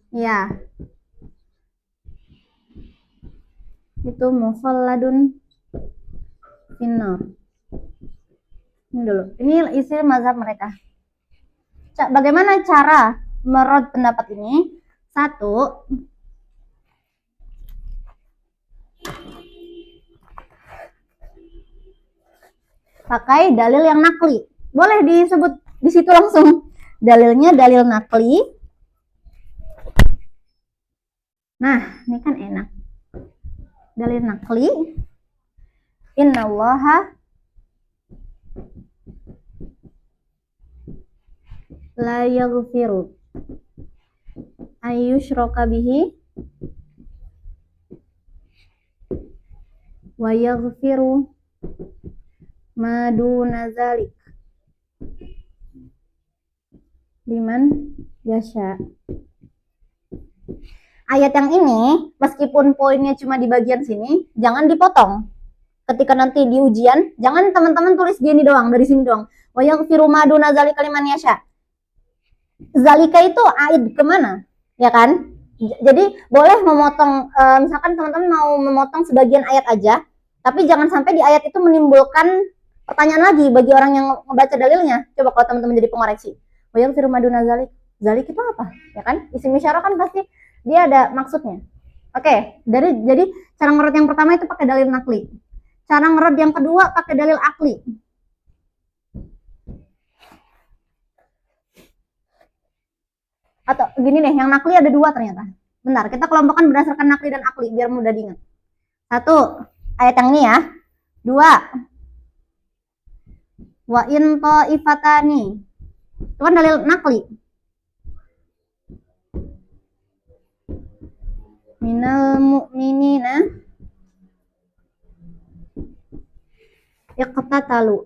Ya. Itu mukhalladun finnar. Ini dulu. Ini isi mazhab mereka. Bagaimana cara merod pendapat ini? 1, pakai dalil yang nakli. Boleh disebut di situ langsung. Dalilnya dalil nakli. Nah, ini kan enak. Dalil nakli. Innallaha la yaghfiru ayyushraka bihi wa yaghfiru ma duna dzalik liman yasha. Ayat yang ini meskipun poinnya cuma di bagian sini, jangan dipotong. Ketika nanti di ujian, jangan teman-teman tulis gini doang, dari sini doang. Wa yaghfiru ma duna dzalika liman yasha. Zalika itu aid kemana? Ya kan? Jadi boleh memotong, misalkan teman-teman mau memotong sebagian ayat aja, tapi jangan sampai di ayat itu menimbulkan pertanyaan lagi bagi orang yang membaca dalilnya. Coba kalau teman-teman jadi pengoreksi. Wa yaghfiru ma duna dzalik. Dzalik itu apa? Ya kan? Isim isyarah kan pasti dia ada maksudnya. Oke, jadi cara ngerot yang pertama itu pakai dalil nakli. Cara ngerot yang kedua pakai dalil akli. Atau gini nih, yang nakli ada dua ternyata. Bentar, kita kelompokkan berdasarkan nakli dan akli biar mudah diingat. Satu, ayat yang ini ya. Dua, wa in ta'ifatani. Itu kan dalil nakli. Minal mu'minina iqtatalu.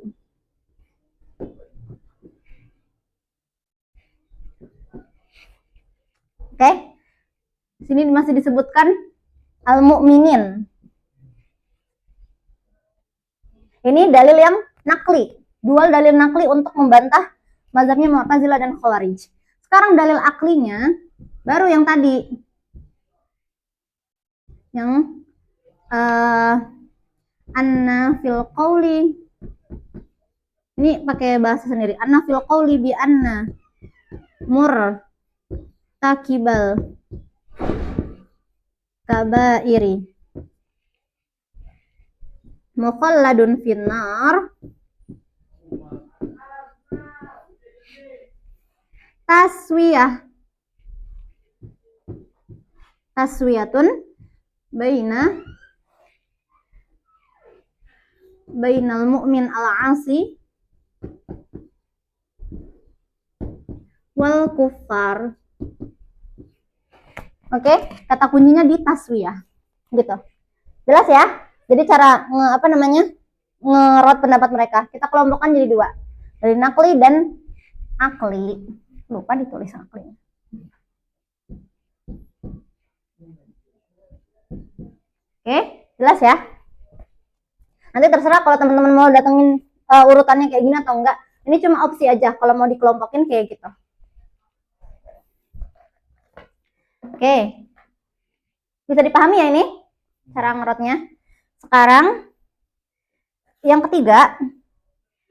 Oke. Sini masih disebutkan al-mu'minin. Ini dalil yang nakli. Dual dalil nakli untuk membantah mazhabnya Mu'tazilah dan Khawarij. Sekarang dalil aklinya baru yang tadi. Yang anna fil qawli, ini pakai bahasa sendiri, anna fil qawli bi anna mur takibal kabairi mukhalladun finnar taswiyatun bainal mu'min al-asi wal kuffar. Oke, kata kuncinya di taswiyah. Gitu. Jelas ya? Jadi cara ngerot pendapat mereka. Kita kelompokkan jadi dua. Dari nakli dan akli. Lupa ditulis akli. Oke, jelas ya? Nanti terserah kalau teman-teman mau datengin urutannya kayak gini atau enggak. Ini cuma opsi aja kalau mau dikelompokin kayak gitu. Oke. Bisa dipahami ya ini cara ngerotnya. Sekarang yang ketiga,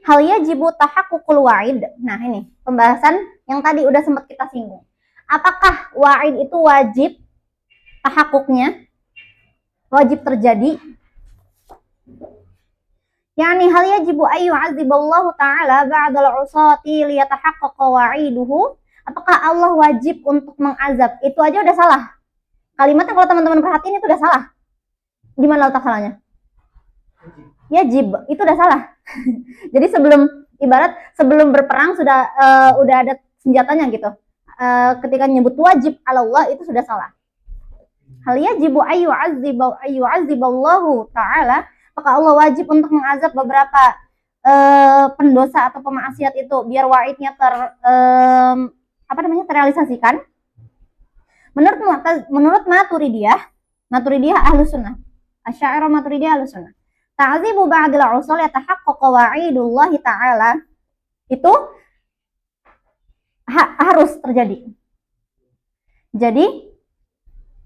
hal yajibu tahaqqul wa'id. Nah, ini pembahasan yang tadi udah sempat kita singgung. Apakah wa'id itu wajib tahaqquknya? Wajib terjadi? Yani hal yajibu ayu aziballahu ta'ala ba'dal usati liyatahaqqaqa wa'iduhu. Apakah Allah wajib untuk mengazab? Itu aja udah salah. Kalimatnya kalau teman-teman perhatiin itu udah salah. Di mana letak salahnya? Yajib, itu udah salah. Jadi sebelum berperang udah ada senjatanya gitu. Ketika nyebut wajib ala Allah itu sudah salah. Hal yajibu ayu aziballahu ta'ala. Apakah Allah wajib untuk mengazab beberapa pendosa atau pemaksiat itu biar wa'idnya terrealisasikan? Menurut Maturidiyah Ahlus Sunnah, Asy'ariyah Maturidiyah Ahlus Sunnah, ta'zibu ba'dil usul yatahaqqaqu wa'idullahi ta'ala itu harus terjadi. Jadi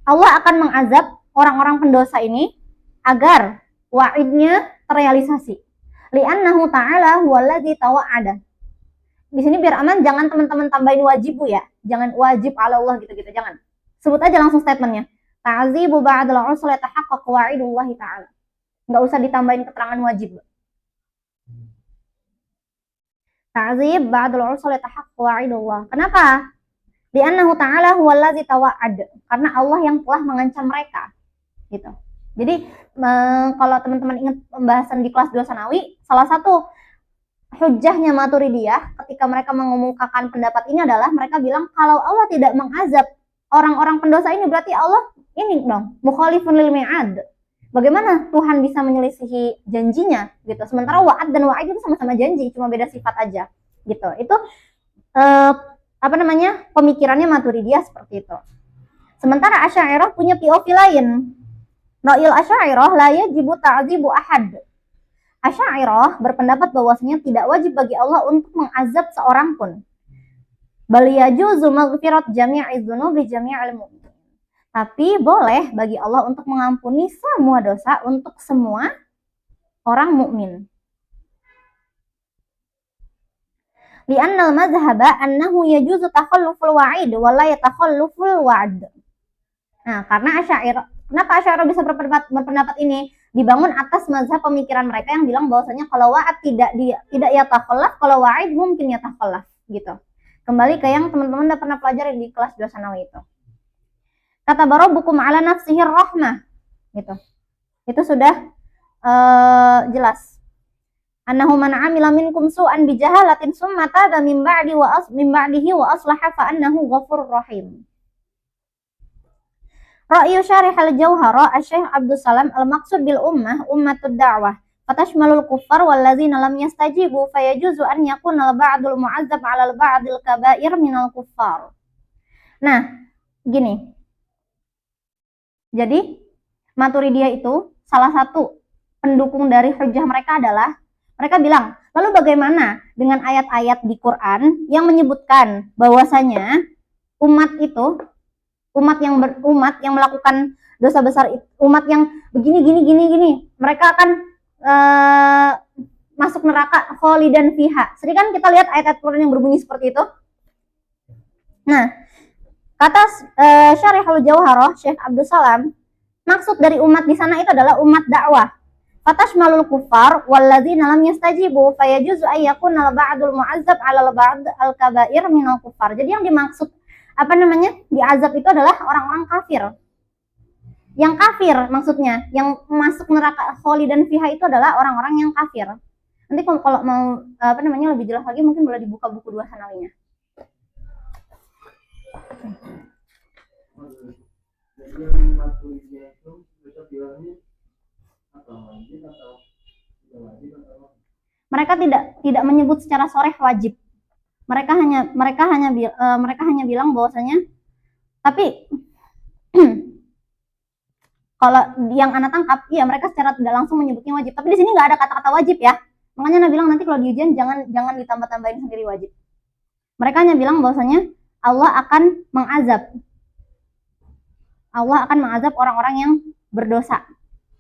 Allah akan mengazab orang-orang pendosa ini agar wa'idnya terrealisasi. Li'annahu ta'ala huwallazi tawa'ada. Di sini biar aman jangan teman-teman tambahin wajibu ya. Jangan wajib ala Allah gitu-gitu, jangan. Sebut aja langsung statementnya. Ta'zibu ba'dal usul yatahaqqaqu wa'idullahi ta'ala. Enggak usah ditambahin keterangan wajib. Ta'zib ba'dal usul yatahaqqaqu wa'idullah. Kenapa? Li'annahu ta'ala huwallazi tawa'ad. Karena Allah yang telah mengancam mereka. Gitu. Jadi kalau teman-teman ingat pembahasan di kelas 2 Sanawi, salah satu hujahnya Maturidiyah ketika mereka mengemukakan pendapat ini adalah mereka bilang kalau Allah tidak mengazab orang-orang pendosa ini berarti Allah ini dong mukhalifun lil mi'ad. Bagaimana Tuhan bisa menyelisihi janjinya gitu. Sementara wa'ad dan wa'id itu sama-sama janji, cuma beda sifat aja gitu. Itu pemikirannya Maturidiyah seperti itu. Sementara Asy'ariyah punya POV lain. Ra'il Asy'ariyah la yajibu ta'dzibu ahad. Asy'ariyah berpendapat bahwasanya tidak wajib bagi Allah untuk mengazab seorang pun. Bal yajuzu maghfirat jami'i dzunubi jami'il mu'minin. Tapi boleh bagi Allah untuk mengampuni semua dosa untuk semua orang mukmin. Li'anna al-madhhaba annahu yajuzu takhalluful wa'id wa la yatakhalluful wa'd. Nah, karena Asy'ariyah, kenapa Asy'ariyah bisa berpendapat ini? Dibangun atas mazhab pemikiran mereka yang bilang bahwasanya kalau wa'ad tidak yatakhallaf, kalau wa'id mungkin yatakhallaf gitu. Kembali ke yang teman-teman udah pernah pelajari di kelas 2 sanawi itu. Kata Rabbukum ala nafsihi rahmah gitu. Itu sudah jelas. Annahu man 'amila minkum su'an bi jahalatin summa taba min ba'dihi wa aslaha fa annahu ghafurur rahim. Ra'yu syarih al-Jauhara Asy-Syaikh Abdus Salam al-maqsud bil ummah ummatud da'wah fatashmalul kuffar walladzina lam yastajibu fayajuzu an yakuna al-ba'dul mu'azzab 'ala al-ba'dil kaba'ir minal kuffar. Nah, gini. Jadi, Maturidiyah itu salah satu pendukung dari hujjah mereka adalah mereka bilang, lalu bagaimana dengan ayat-ayat di Quran yang menyebutkan bahwasanya umat yang melakukan dosa besar, umat yang begini, mereka akan masuk neraka kholidan fiha. Sering kan kita lihat ayat-ayat Quran yang berbunyi seperti itu. Nah, kata Syarihul Jauharah Syekh Abdus Salam, maksud dari umat di sana itu adalah umat dakwah. Fatashmalul kuffar walladzina lam yastajibu fayajuzu ay yakuna al-ba'dul mu'azzab 'ala al-ba'd al-kaba'ir minal kuffar. Jadi yang dimaksud diazab itu adalah orang-orang kafir. Yang kafir maksudnya, yang masuk neraka kholidan fiha itu adalah orang-orang yang kafir. Nanti kalau mau lebih jelas lagi mungkin boleh dibuka buku 2 sanawinya. Jadi yang Maturidiyah itu mereka bilangnya mereka tidak menyebut secara sharih wajib. Mereka hanya bilang bahwasanya tapi kalau yang anak tangkap, iya mereka secara tidak langsung menyebutnya wajib. Tapi di sini nggak ada kata-kata wajib ya. Makanya Anda bilang nanti kalau di ujian jangan ditambah-tambahin sendiri wajib. Mereka hanya bilang bahwasanya Allah akan mengazab orang-orang yang berdosa.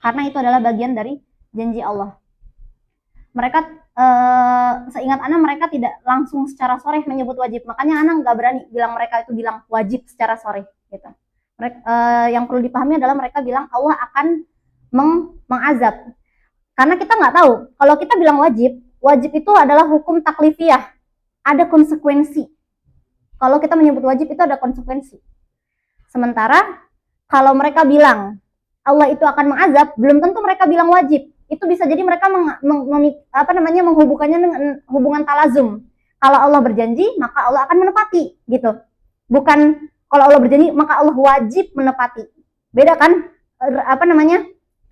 Karena itu adalah bagian dari janji Allah. Mereka seingat Ana mereka tidak langsung secara sharih menyebut wajib. Makanya Ana nggak berani bilang mereka itu bilang wajib secara sharih gitu. Yang perlu dipahami adalah mereka bilang Allah akan mengazab. Karena kita nggak tahu. Kalau kita bilang wajib itu adalah hukum taklifiyah. Ada konsekuensi. Kalau kita menyebut wajib itu ada konsekuensi. Sementara kalau mereka bilang Allah itu akan mengazab, belum tentu mereka bilang wajib. Itu bisa jadi mereka menghubungkannya dengan hubungan talazum. Kalau Allah berjanji, maka Allah akan menepati, gitu. Bukan kalau Allah berjanji, maka Allah wajib menepati. Beda kan?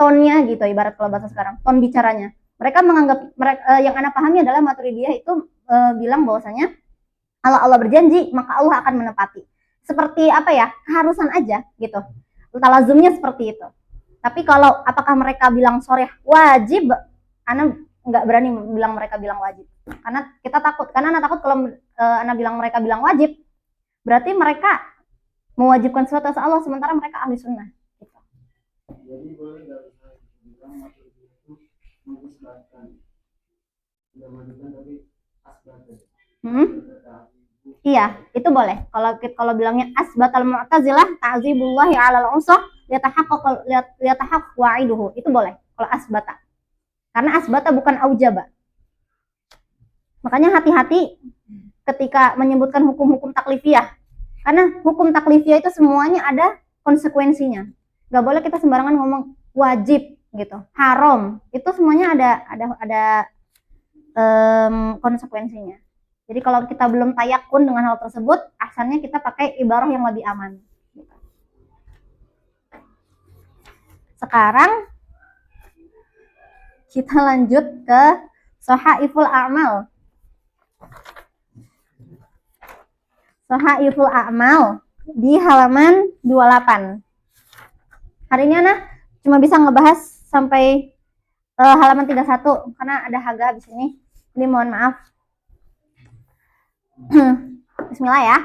Tonnya gitu, ibarat kalau bahasa sekarang, ton bicaranya. Mereka menganggap yang Anda pahami adalah Maturidiyah itu bilang bahwasanya Allah berjanji, maka Allah akan menepati. Seperti keharusan aja gitu. Talazumnya seperti itu. Tapi kalau apakah mereka bilang sharih wajib, Ana nggak berani bilang mereka bilang wajib. Karena kita takut. Karena Ana takut kalau Ana bilang mereka bilang wajib, berarti mereka mewajibkan sesuatu atas Allah, sementara mereka ahli sunnah. Gitu. Jadi boleh nggak bilang Maturidiyah itu mengisbatkan, tidak mewajibkan tapi asbatkan. Iya, itu boleh. Kalau bilangnya asbatal mu'tazilah ta'zibullahi 'alal 'usah yatahaqqaq wa'iduhu. Itu boleh kalau asbata. Karena asbata bukan aujaba. Makanya hati-hati ketika menyebutkan hukum-hukum taklifiyah. Karena hukum taklifiyah itu semuanya ada konsekuensinya. Gak boleh kita sembarangan ngomong wajib gitu, haram. Itu semuanya ada konsekuensinya. Jadi kalau kita belum tayakun dengan hal tersebut, asalnya kita pakai ibarah yang lebih aman. Sekarang kita lanjut ke Sahaiful A'mal. Sahaiful A'mal di halaman 28. Hari ini Ana cuma bisa ngebahas sampai halaman 31 karena ada haga habis ini. Jadi mohon maaf. Bismillah ya.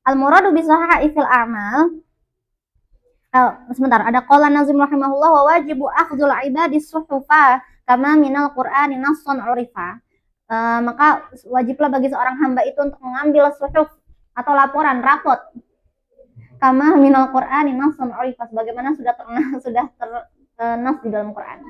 Al-muradu bi sahaifil a'mal. Sebentar, ada qala Nazim rahimahullah wa wajibu akhdhul ibadi suhufa kama minal Qur'ani nassun urifa. Maka wajiblah bagi seorang hamba itu untuk mengambil suhuf atau laporan, rapot. Kama minal Qur'ani nassun urifa, sebagaimana sudah ternas di dalam Quran.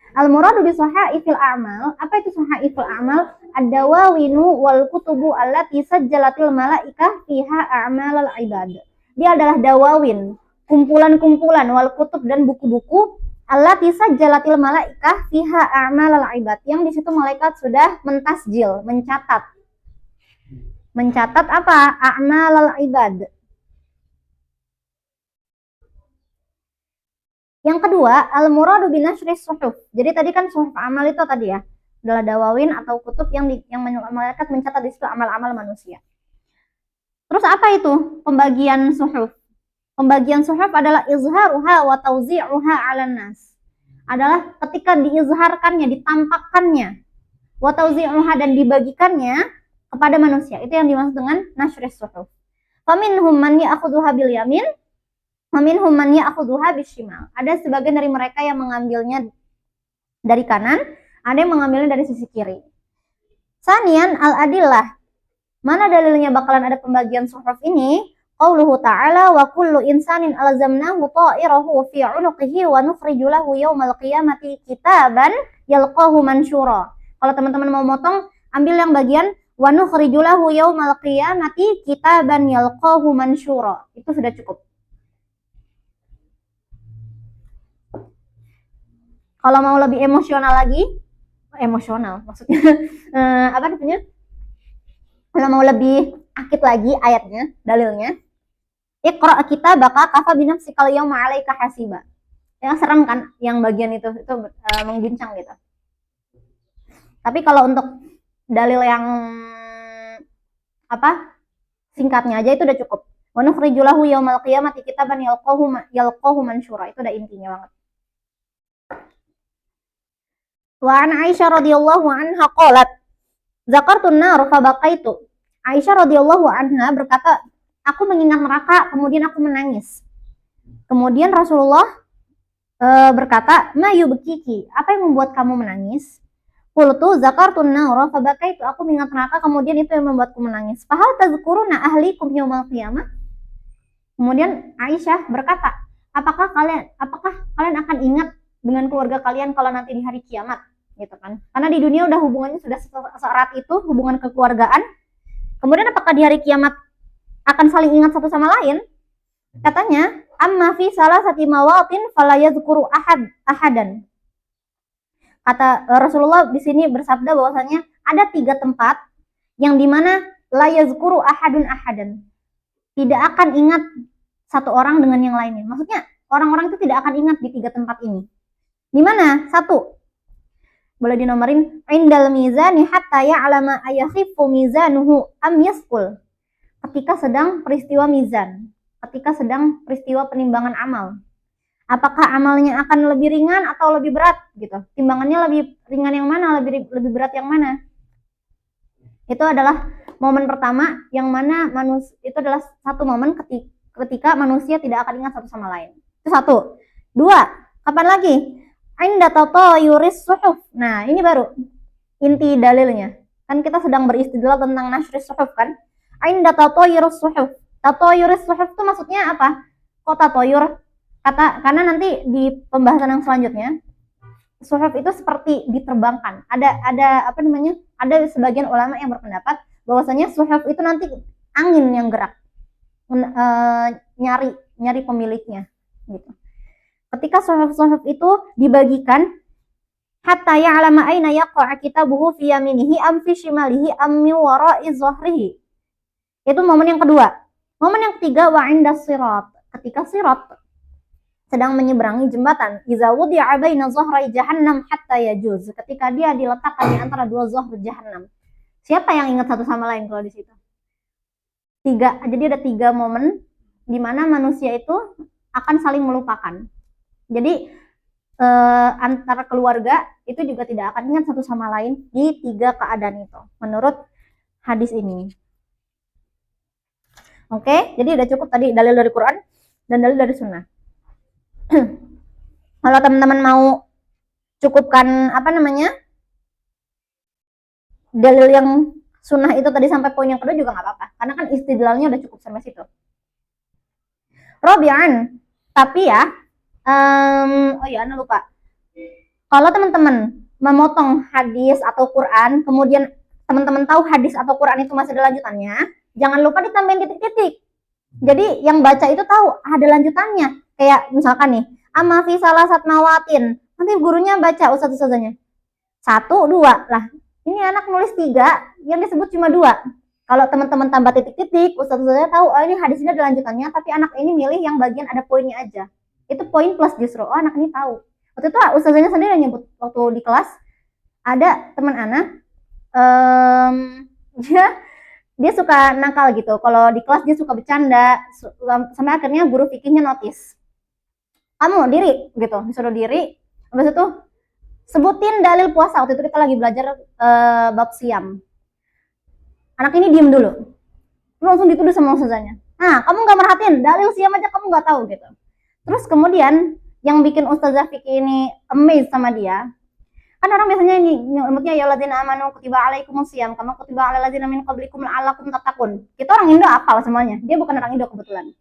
Al-muradu bi sahaifil a'mal. Apa itu sahaifil a'mal? Ad-dawawinu wal kutubu allati sajjalatil malaikah fiha a'malal ibad. Dia adalah dawawin, kumpulan-kumpulan, wal kutub dan buku-buku allati sajjalatil malaikah fiha a'malal ibad. Yang di situ malaikat sudah mentasjil, mencatat. Mencatat apa? A'malal ibad. Yang kedua, al-muradu binashri suhuf. Jadi tadi kan suhuf amal itu tadi ya, adalah dawawin atau kutub yang malaikat mencatat di situ amal-amal manusia. Terus apa itu pembagian suhuf? Pembagian suhuf adalah izharuha wa tauzi'uha 'alan nas. Adalah ketika diizharkannya, ditampakkannya, wa tauzi'uha dan dibagikannya kepada manusia. Itu yang dimaksud dengan nashri suhuf. Faminhum man ya'khudhuha bil yamin, Minhum man ya'khudhuha bishimal. Ada sebagian dari mereka yang mengambilnya dari kanan, ada yang mengambilnya dari sisi kiri. Sanian al-adillah. Mana dalilnya bakalan ada pembagian suhuf ini? Qauluhu ta'ala wa kullu insanin alzamnahu ta'irahu fi 'unuqihi wa nukhriju lahu yaumal qiyamati kitaban yalqahu mansyura. Kalau teman-teman mau motong, ambil yang bagian wa nukhriju lahu yaumal qiyamati kitaban yalqahu mansyura. Itu sudah cukup. Kalau mau lebih emosional lagi, emosional maksudnya, apa namanya? Kalau mau lebih akid lagi ayatnya, dalilnya, Iqra kitabaka kafa binafsikal yawma 'alaika hasiba. Yang serem kan, yang bagian itu mengguncang gitu. Tapi kalau untuk dalil yang apa? Singkatnya aja itu udah cukup. Wa nukhriju lahu yaumal qiyamati kitaban yalqahu mansyura. Itu udah intinya banget. Wa an Aisyah radhiyallahu anha qalat zakartun nar fa baqaitu. Aisyah radhiyallahu anha berkata, aku mengingat neraka kemudian aku menangis. Kemudian Rasulullah berkata, ma yubkiki, apa yang membuat kamu menangis? Qultu zakartun nar fa baqaitu, aku mengingat neraka kemudian itu yang membuatku menangis. Fa hal tazkuruna ahlikum yaumal qiyamah? Kemudian Aisyah berkata, apakah kalian akan ingat dengan keluarga kalian kalau nanti di hari kiamat, gitu kan? Karena di dunia udah hubungannya sudah seerat itu, hubungan kekeluargaan. Kemudian apakah di hari kiamat akan saling ingat satu sama lain? Katanya, amma fi salasati mawatin fala yadhkuru ahadan. Kata Rasulullah di sini bersabda bahwasanya ada 3 tempat yang dimana la yazkuru ahadun ahadan. Tidak akan ingat satu orang dengan yang lainnya. Maksudnya orang-orang itu tidak akan ingat di 3 tempat ini. Di mana? 1. Boleh dinomorin. Indal mizani hatta ya'lama ayakhifu mizanuhu am yasqul. Ketika sedang peristiwa mizan. Ketika sedang peristiwa penimbangan amal. Apakah amalnya akan lebih ringan atau lebih berat gitu. Timbangannya lebih ringan yang mana, lebih berat yang mana? Itu adalah momen pertama yang mana itu adalah satu momen ketika manusia tidak akan ingat satu sama lain. Itu 1. 2. Kapan lagi? Inda tatayuris suhuf. Nah, ini baru inti dalilnya. Kan kita sedang beristidlal tentang nashris suhuf kan? Inda tatayuris suhuf. Tatayuris suhuf itu maksudnya apa? Kok tatayur? Karena nanti di pembahasan yang selanjutnya, suhuf itu seperti diterbangkan. Ada apa namanya? Ada sebagian ulama yang berpendapat bahwasanya suhuf itu nanti angin yang gerak. Nyari pemiliknya gitu. Ketika suhuf-suhuf itu dibagikan, hatta ya'lama aina yaqa'a kitabuhu fi yaminihi am fi shimalihi am min wara'i dhahrihi. Itu momen yang kedua. Momen yang ketiga wa 'inda sirat. Ketika sirat sedang menyeberangi jembatan, iza wudi'a baina dhahrai jahannam hatta yajuz. Ketika dia diletakkan di antara dua zahr jahannam. Siapa yang ingat satu sama lain kalau di situ? Tiga. Jadi ada tiga momen di mana manusia itu akan saling melupakan. Jadi antara keluarga itu juga tidak akan ingat satu sama lain di tiga keadaan itu menurut hadis ini. Oke, jadi udah cukup tadi dalil dari Quran dan dalil dari Sunnah. Kalau teman-teman mau cukupkan dalil yang Sunnah itu tadi sampai poin yang kedua juga nggak apa-apa, karena kan istidlalnya udah cukup sampai situ. Robian, tapi ya Ana lupa. Kalau teman-teman memotong hadis atau Quran, kemudian teman-teman tahu hadis atau Quran itu masih ada lanjutannya, jangan lupa ditambahin titik-titik. Jadi yang baca itu tahu ada lanjutannya. Kayak misalkan nih, amma fi salasat mawatin. Nanti gurunya baca ustaz-ustazanya. 1, 2. Lah, ini anak nulis 3, yang disebut cuma 2. Kalau teman-teman tambah titik-titik, ustaz-ustazanya tahu, oh ini hadis ini ada lanjutannya, tapi anak ini milih yang bagian ada poinnya aja. Itu poin plus justru. Oh, anak ini tahu. Waktu itu ustazanya sendiri nyebut waktu di kelas, ada teman anak dia suka nakal gitu. Kalau di kelas dia suka bercanda, sampai akhirnya guru fikihnya notice. Kamu diri gitu, disuruh diri. Habis itu sebutin dalil puasa. Waktu itu kita lagi belajar bab siam. Anak ini diem dulu. Langsung dituduh sama ustazanya. Nah, kamu nggak merhatiin dalil siam aja kamu nggak tahu gitu. Terus kemudian yang bikin ustazah fikih ini amazed sama dia, kan orang biasanya ini nyebutnya ya ladzina amanu kutiba alaikumus syiyam kama kutiba alal ladzina min qablikum la'allakum tattaqun. Kita orang Indo hafal semuanya. Dia bukan orang Indo kebetulan.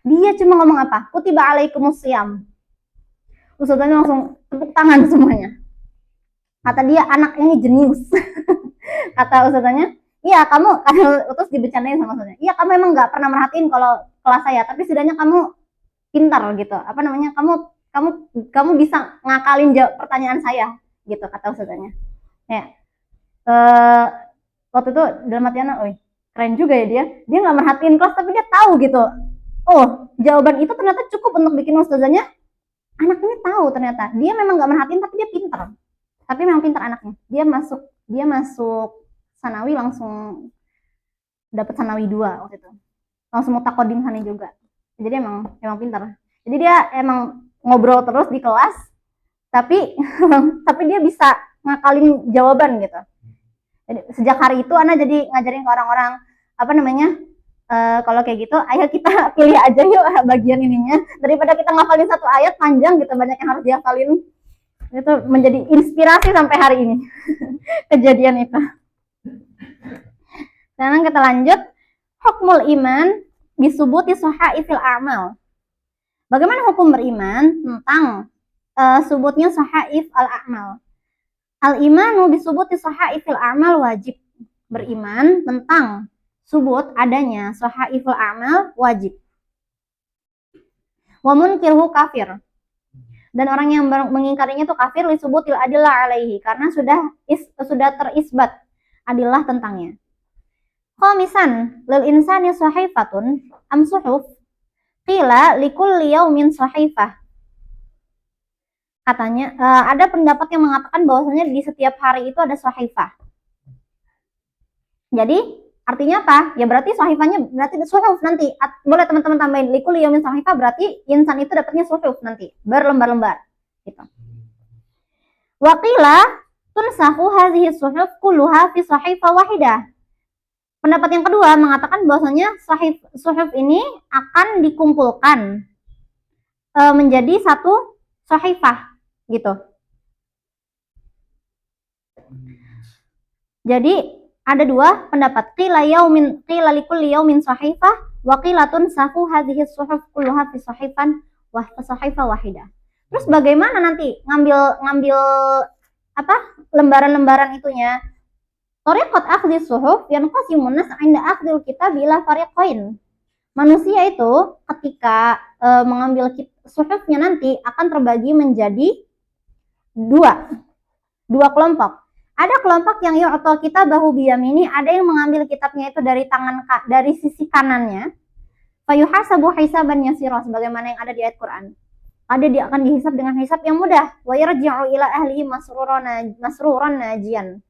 Dia cuma ngomong apa? Kutiba alaikumus syiyam. Ustazanya langsung tepuk tangan semuanya. Kata dia, anak ini jenius. Kata ustazanya, iya kamu, terus dibercandain sama ustazanya. Iya kamu emang nggak pernah merhatiin kalau kelas saya, tapi setidaknya kamu pintar gitu. Kamu bisa ngakalin jawab pertanyaan saya gitu, kata ustazanya. Ya. Waktu itu dalam hati anak, keren juga ya dia nggak merhatiin kelas tapi dia tahu gitu. Oh, jawaban itu ternyata cukup untuk bikin ustazanya, anak ini tahu ternyata. Dia memang nggak merhatiin tapi dia pintar. Tapi memang pintar anaknya. Dia masuk sanawi langsung dapat sanawi 2 waktu itu. Langsung mutakodim sana juga. Jadi emang pintar. Jadi dia emang ngobrol terus di kelas, tapi dia bisa ngakalin jawaban gitu. Jadi sejak hari itu Ana jadi ngajarin ke orang-orang kalau kayak gitu, ayo kita pilih aja yuk bagian ininya daripada kita ngafalin satu ayat panjang gitu, banyak yang harus dihafalin. Itu menjadi inspirasi sampai hari ini. Kejadian itu. Sekarang kita lanjut. Hukmul iman bisubuti sahaifil a'mal. Bagaimana hukum beriman tentang subutnya sahaif al-a'mal? Al-imanu bisubuti sahaifil a'mal wajib. Beriman tentang subut adanya sahaifil a'mal wajib. Wa munkirhu kafir. Dan orang yang mengingkarinya itu kafir li subutil adillah alaihi, karena sudah terisbat adillah tentangnya. Khamisan lil insani sahifatun am suhuf qila likulli yaumin sahifah. Katanya ada pendapat yang mengatakan bahwasanya di setiap hari itu ada sahifah. Jadi artinya apa? Ya berarti sahifahnya berarti suhuf nanti. Boleh teman-teman tambahin likulli yaumin sahifah, berarti insan itu dapatnya suhuf nanti, berlembar-lembar gitu. Wa qila tunsahu hadhihi suhuf kulluha fi sahifah wahidah. Pendapat yang kedua mengatakan bahwasanya suhuf ini akan dikumpulkan menjadi satu sahifah gitu. Jadi ada dua pendapat. Qila likulli yaumin sahifah wa qila tunsahu hadhihi suhuf kulluha fi sahifan wa sahifah wahidah. Terus bagaimana nanti ngambil lembaran-lembaran itunya? Tariqat akhdhi suhuf yanqasimun nas 'inda akhdhil kitab ila fariqain. Manusia itu ketika mengambil suhufnya nanti akan terbagi menjadi 2. dua kelompok. Ada kelompok yang yu'ta kitabahu biyamini, ada yang mengambil kitabnya itu dari dari sisi kanannya. Fayuhasabu hisaban yasira, sebagaimana yang ada di ayat Quran. Ada dia akan dihisab dengan hisab yang mudah. Wa yarji'u ila ahlihi masruran najian.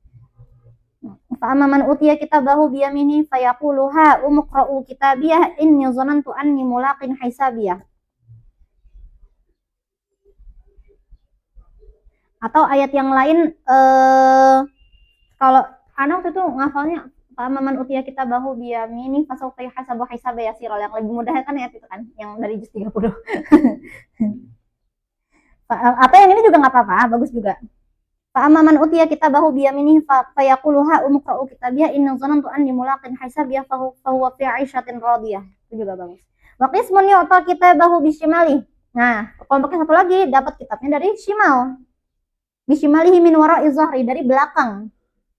Fa amma man utiya kitabahu biyamini fayaqulu ha umqra'u kitabiyah inni dhanantu anni mulaqin hisabiyah. Atau ayat yang lain, kalau anak waktu itu ngafalnya Maman utia kita bahu biyamini fasawfa yuhasabu hisaba yasira, yang lebih mudah kan ayat itu kan, yang dari juz 30. Apa yang ini juga nggak apa-apa, bagus juga. Fa'amaman utia kita bahu biyamini fayaquluha umqra'u kitabiyah inna dhanantu anni mulaqin hisabiyah fahuwa fi 'ishatin radiyah. Itu juga bagus. Wa qismun yu'ta kitabahu bisyimali. Nah, kelompoknya satu lagi dapat kitabnya dari shimal. Bisyimalihi min wara'i zahri, dari belakang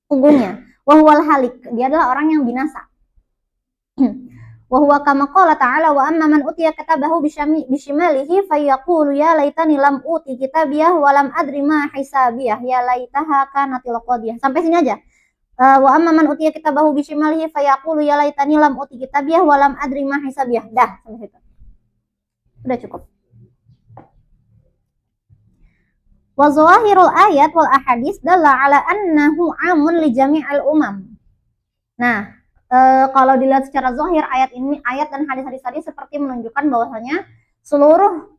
punggungnya. Wahwal halik, dia adalah orang yang binasa. Wahwa kama qala ta'ala wa amma man utiya kitabahu bishimalihi fayaqulu ya laitani lam uti kitabiyah wa lam adri ma hisabiyah ya laitaha kanatil qadiyah. Sampai sini aja. Wa amma man utiya kitabahu bishimalihi fayaqulu ya laitani lam uti kitabiyah wa lam adri ma hisabiyah. Dah, sampai situ. Udah cukup. Wa zawahirul ayat wal ahadits dalla ala annahu amun li jami'il umam. Nah, kalau dilihat secara zahir ayat dan hadis-hadis tadi seperti menunjukkan bahwasanya seluruh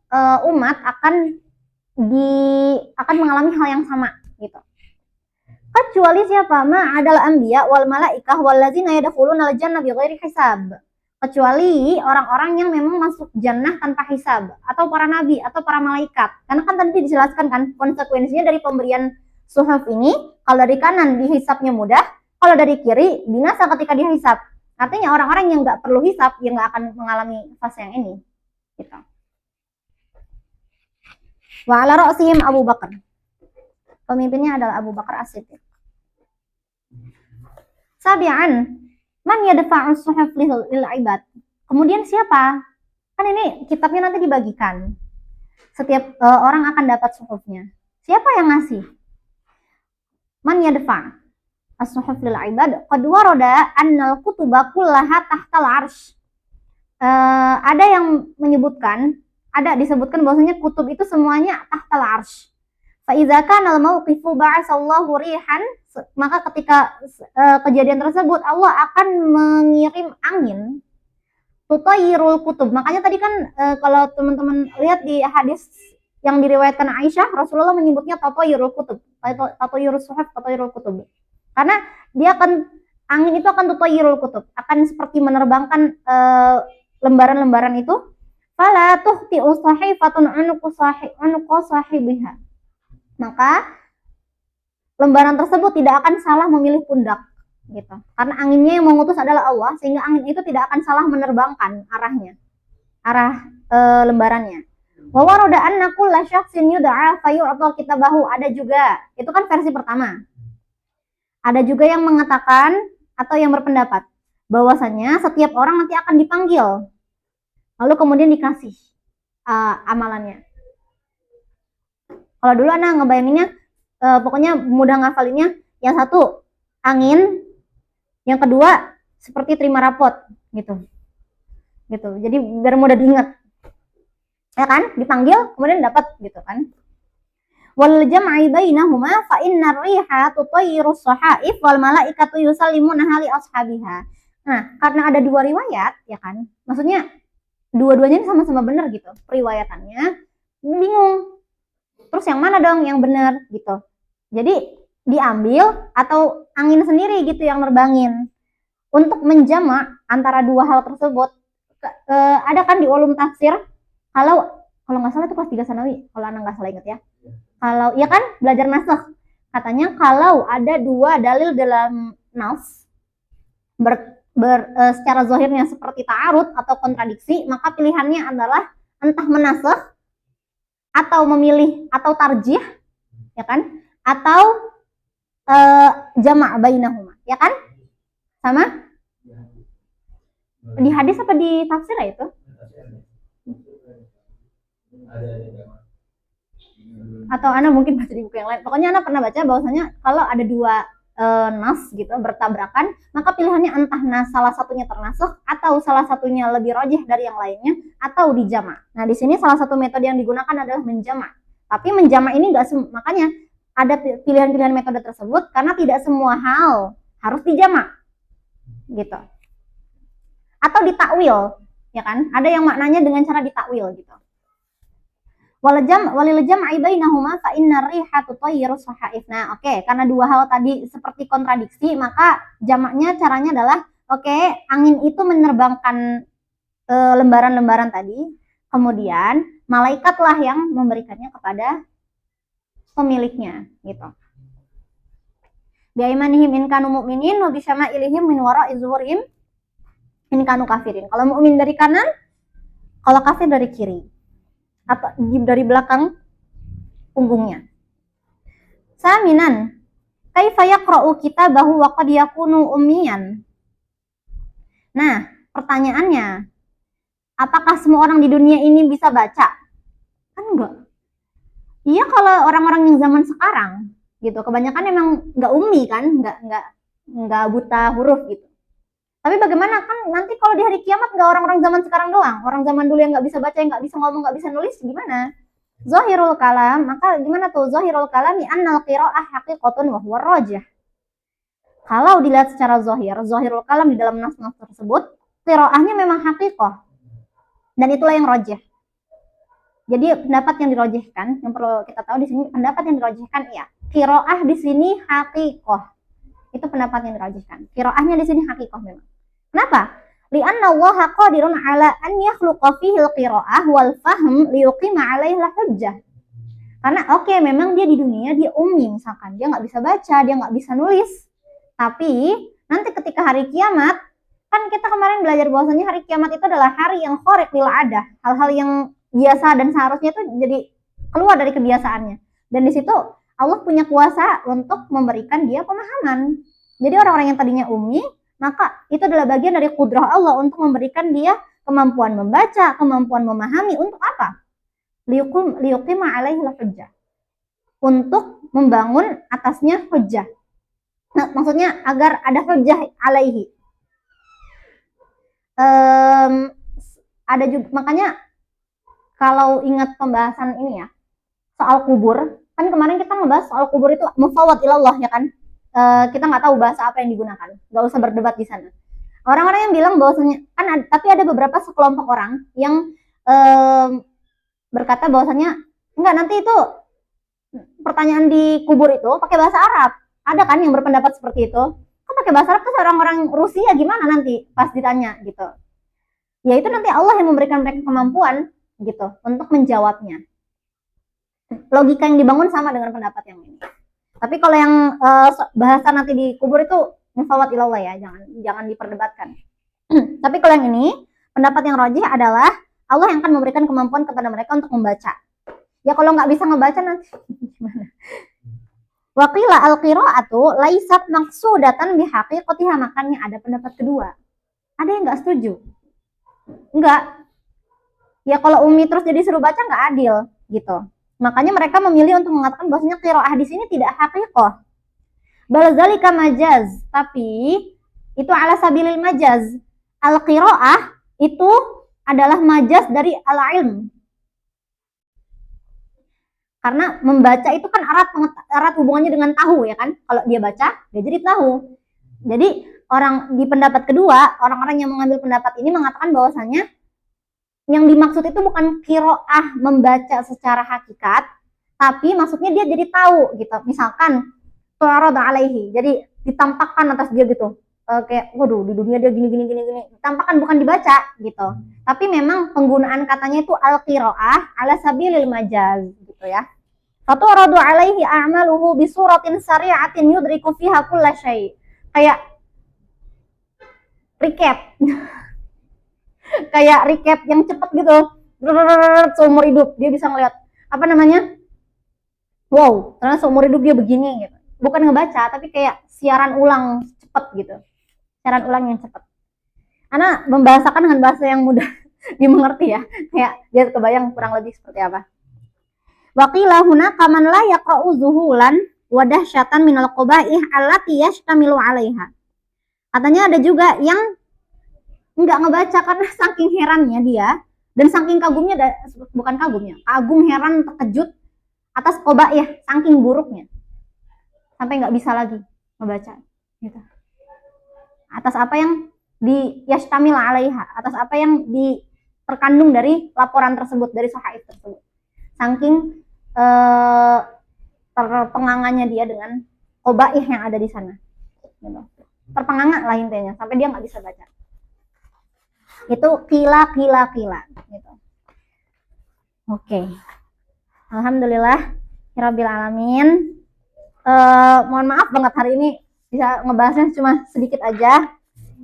umat akan mengalami hal yang sama gitu. Kecuali siapa? Ma adalah anbiya wal malaikah wallazina yadkhuluna al-jannah bighairi hisab. Kecuali orang-orang yang memang masuk jannah tanpa hisab, atau para nabi atau para malaikat. Karena kan tadi dijelaskan kan konsekuensinya dari pemberian suhuf ini, kalau dari kanan dihisabnya mudah, kalau dari kiri binasa ketika dihisab. Artinya orang-orang yang nggak perlu hisab yang nggak akan mengalami fase yang ini. Gitu. Wa ala ra'sihim Abu Bakar. Pemimpinnya adalah Abu Bakar As-Siddiq. Sabi'an, man yadfa'u suhuf lil ibad. Kemudian siapa? Kan ini kitabnya nanti dibagikan. Setiap orang akan dapat suhufnya. Siapa yang ngasih? Man yadfa' as-suhuf lil ibad. Qad warada annal kutuba kullaha tahtal arsh. Ada yang menyebutkan, disebutkan bahwasanya kutub itu semuanya tahtal arsh. Fa idza kana al-mawqifu ba'asallahu rihan, maka ketika kejadian tersebut Allah akan mengirim angin tutayyirul kutub. Makanya tadi kan kalau teman-teman lihat di hadis yang diriwayatkan Aisyah, Rasulullah menyebutnya tatayyirul kutub, tatayyirus suhuf, tatayyirul kutub. Karena angin itu akan tutayyirul kutub, akan seperti menerbangkan lembaran-lembaran itu. Fala tuhti'u sahifatun unuqa sahibiha. Maka lembaran tersebut tidak akan salah memilih pundak gitu. Karena anginnya yang mengutus adalah Allah, sehingga angin itu tidak akan salah menerbangkan arah lembarannya. Wa warada anna kulla syakhsin yud'a fayu'ta kitabahu. Ada juga, itu kan versi pertama. Ada juga yang mengatakan atau yang berpendapat bahwasanya setiap orang nanti akan dipanggil, lalu kemudian dikasih amalannya. Kalau dulu anak ngebayanginnya pokoknya mudah ngafalinnya, yang satu angin, yang kedua seperti terima rapot gitu. Jadi biar mudah diingat. Ya kan? Dipanggil kemudian dapat gitu kan. Wal jam'i bainahuma fa innar riha tutayyiru sahaif wal malaikatu yusallimuna li ashabiha. Nah, karena ada dua riwayat ya kan. Maksudnya dua-duanya ini sama-sama benar gitu. Periwayatannya bingung. Terus yang mana dong yang benar gitu. Jadi diambil atau angin sendiri gitu yang nerbangin. Untuk menjamak antara dua hal tersebut, ada kan di ulum tafsir, kalau nggak salah itu kelas 3 sanawi, kalau anak nggak salah ingat ya. Kalau ya kan belajar nasakh, katanya kalau ada dua dalil dalam nas secara zahirnya seperti ta'arud atau kontradiksi, maka pilihannya adalah entah menasakh atau memilih atau tarjih, ya kan, atau jama' bainahuma, ya kan? Sama? Di hadis apa di tafsir ya itu? Atau atau Ana mungkin baca di buku yang lain. Pokoknya Ana pernah baca bahwasanya kalau ada dua nas gitu bertabrakan, maka pilihannya entah nas salah satunya ternasukh atau salah satunya lebih rajih dari yang lainnya atau dijamak. Nah, di sini salah satu metode yang digunakan adalah menjamak. Tapi menjamak ini enggak makanya ada pilihan-pilihan metode tersebut karena tidak semua hal harus dijamak. Gitu. Atau ditakwil, ya kan? Ada yang maknanya dengan cara ditakwil gitu. Walil jam'i bainahuma fa inna riha tutayyiru sahaif. Nah, oke, karena dua hal tadi seperti kontradiksi, maka jamaknya caranya adalah angin itu menerbangkan lembaran-lembaran tadi, kemudian malaikatlah yang memberikannya kepada pemiliknya, gitu. Biaimanihim in kanu mu'minin wa bisyama'ilihim min wara'i zuhurihim in kanu kafirin. Kalau mukmin dari kanan, kalau kafir dari kiri. Atau dari belakang punggungnya. Saminan, kaifa yaqra'u kitabahu wa qad yakunu ummiyan. Nah, pertanyaannya, apakah semua orang di dunia ini bisa baca? Kan enggak. Iya, kalau orang-orang yang zaman sekarang gitu, kebanyakan emang enggak ummi kan, enggak buta huruf gitu. Tapi bagaimana kan nanti kalau di hari kiamat nggak orang-orang zaman sekarang doang, orang zaman dulu yang nggak bisa baca, yang nggak bisa ngomong, nggak bisa nulis, gimana? Zahirul kalam, maka gimana tuh? Zahirul kalam ni annal qira'ah haqiqatun wa huwa rajih. Kalau dilihat secara zahirul kalam di dalam nas-nas tersebut, qira'ahnya memang haqiqah. Dan itulah yang rajih. Jadi pendapat yang dirajihkan, yang perlu kita tahu di sini, pendapat yang dirajihkan iya, qira'ah di sini haqiqah. Itu pendapat yang dirajihkan. Qira'ahnya di sini haqiqah memang. Kenapa? Li'anna Allah qadirun ala an yakhluqa fihi al-qira'ah wal fahm liyuqima 'alaihi al-hujjah. Karena memang dia di dunia dia ummi misalkan, dia nggak bisa baca, dia nggak bisa nulis. Tapi nanti ketika hari kiamat, kan kita kemarin belajar bahwasanya hari kiamat itu adalah hari yang khariq lil 'adah, hal-hal yang biasa dan seharusnya itu jadi keluar dari kebiasaannya. Dan di situ Allah punya kuasa untuk memberikan dia pemahaman. Jadi orang-orang yang tadinya ummi, maka itu adalah bagian dari kudrah Allah untuk memberikan dia kemampuan membaca, kemampuan memahami. Untuk apa? Liyuqima alaihi hujjah. Untuk membangun atasnya hujjah. Nah, maksudnya agar ada hujjah alaihi. Ada juga, makanya kalau ingat pembahasan ini ya, soal kubur, kan kemarin kita ngebahas soal kubur itu mufawwad ilallah ya kan? Kita nggak tahu bahasa apa yang digunakan, nggak usah berdebat di sana. Orang-orang yang bilang bahwasanya kan, tapi ada beberapa sekelompok orang yang berkata bahwasanya enggak, nanti itu pertanyaan di kubur itu pakai bahasa Arab. Ada kan yang berpendapat seperti itu? Kok pakai bahasa Arab? Terus orang-orang Rusia gimana nanti pas ditanya gitu? Ya itu nanti Allah yang memberikan mereka kemampuan gitu untuk menjawabnya. Logika yang dibangun sama dengan pendapat yang ini. Tapi kalau yang bahasa nanti di kubur itu mufawwad ilallah ya, jangan diperdebatkan. Tapi kalau yang ini, pendapat yang rajih adalah Allah yang akan memberikan kemampuan kepada mereka untuk membaca. Ya kalau nggak bisa ngebaca nanti gimana? Wa qila al-qira'atu laisat maqsudatan bihaqiqatiha, makanya ada pendapat kedua. Ada yang nggak setuju? Enggak. Ya kalau ummi terus jadi suruh baca nggak adil gitu. Makanya mereka memilih untuk mengatakan bahwasanya qiraah di sini tidak haqiqah. Bal zalika majaz, tapi itu ala sabilil majaz. Al-qiraah itu adalah majaz dari al-ilm. Karena membaca itu kan erat hubungannya dengan tahu ya kan. Kalau dia baca, dia jadi tahu. Jadi orang di pendapat kedua, orang-orang yang mengambil pendapat ini mengatakan bahwasanya yang dimaksud itu bukan qiraah membaca secara hakikat, tapi maksudnya dia jadi tahu gitu. Misalkan tu'arada alaihi, jadi ditampakkan atas dia gitu. Kayak waduh di dunia dia gini. Ditampakkan, bukan dibaca gitu. Tapi memang penggunaan katanya itu al-qiraah ala sabilil majaz gitu ya. Fatu'aradu alaihi a'maluhu bi suratin sari'atin yudriku fiha kulla syai'. Kayak recap yang cepat gitu, seumur hidup dia bisa ngeliat wow, ternyata seumur hidup dia begini gitu. Bukan ngebaca, tapi kayak siaran ulang cepat gitu, siaran ulang yang cepat. Ana membahasakan dengan bahasa yang mudah dimengerti ya, kayak biar kebayang kurang lebih seperti apa. Wa qila hunaka man la yaqra'u zuhulan wa dahsyatan minal qabaih allati yashtamilu 'alaiha. Katanya ada juga yang enggak ngebaca karena saking herannya dia dan saking kagumnya, bukan kagumnya, kagum, heran, terkejut atas qabaih, saking buruknya sampai nggak bisa lagi ngebaca gitu. Atas apa yang di yastamil 'alaiha, atas apa yang terkandung dari laporan tersebut, dari sahaif tersebut. Saking terpengangannya dia dengan qabaih yang ada di sana. Gitu. Terpenganga lah intinya, sampai dia nggak bisa baca. Itu kila gitu. Oke. Alhamdulillah rabbil alamin. Mohon maaf banget hari ini bisa ngebahasnya cuma sedikit aja.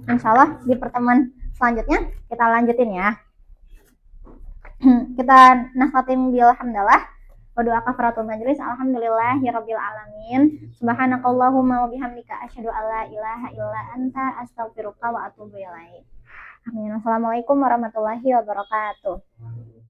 Insyaallah di pertemuan selanjutnya kita lanjutin ya. Kita nafatim bil hamdalah wa doa kafaratul majlis. Alhamdulillahirabbil alamin. Subhanakallahumma wa bihamdika asyhadu an la ilaha illa anta astaghfiruka wa atubu ilaik. Amin. Assalamualaikum warahmatullahi wabarakatuh.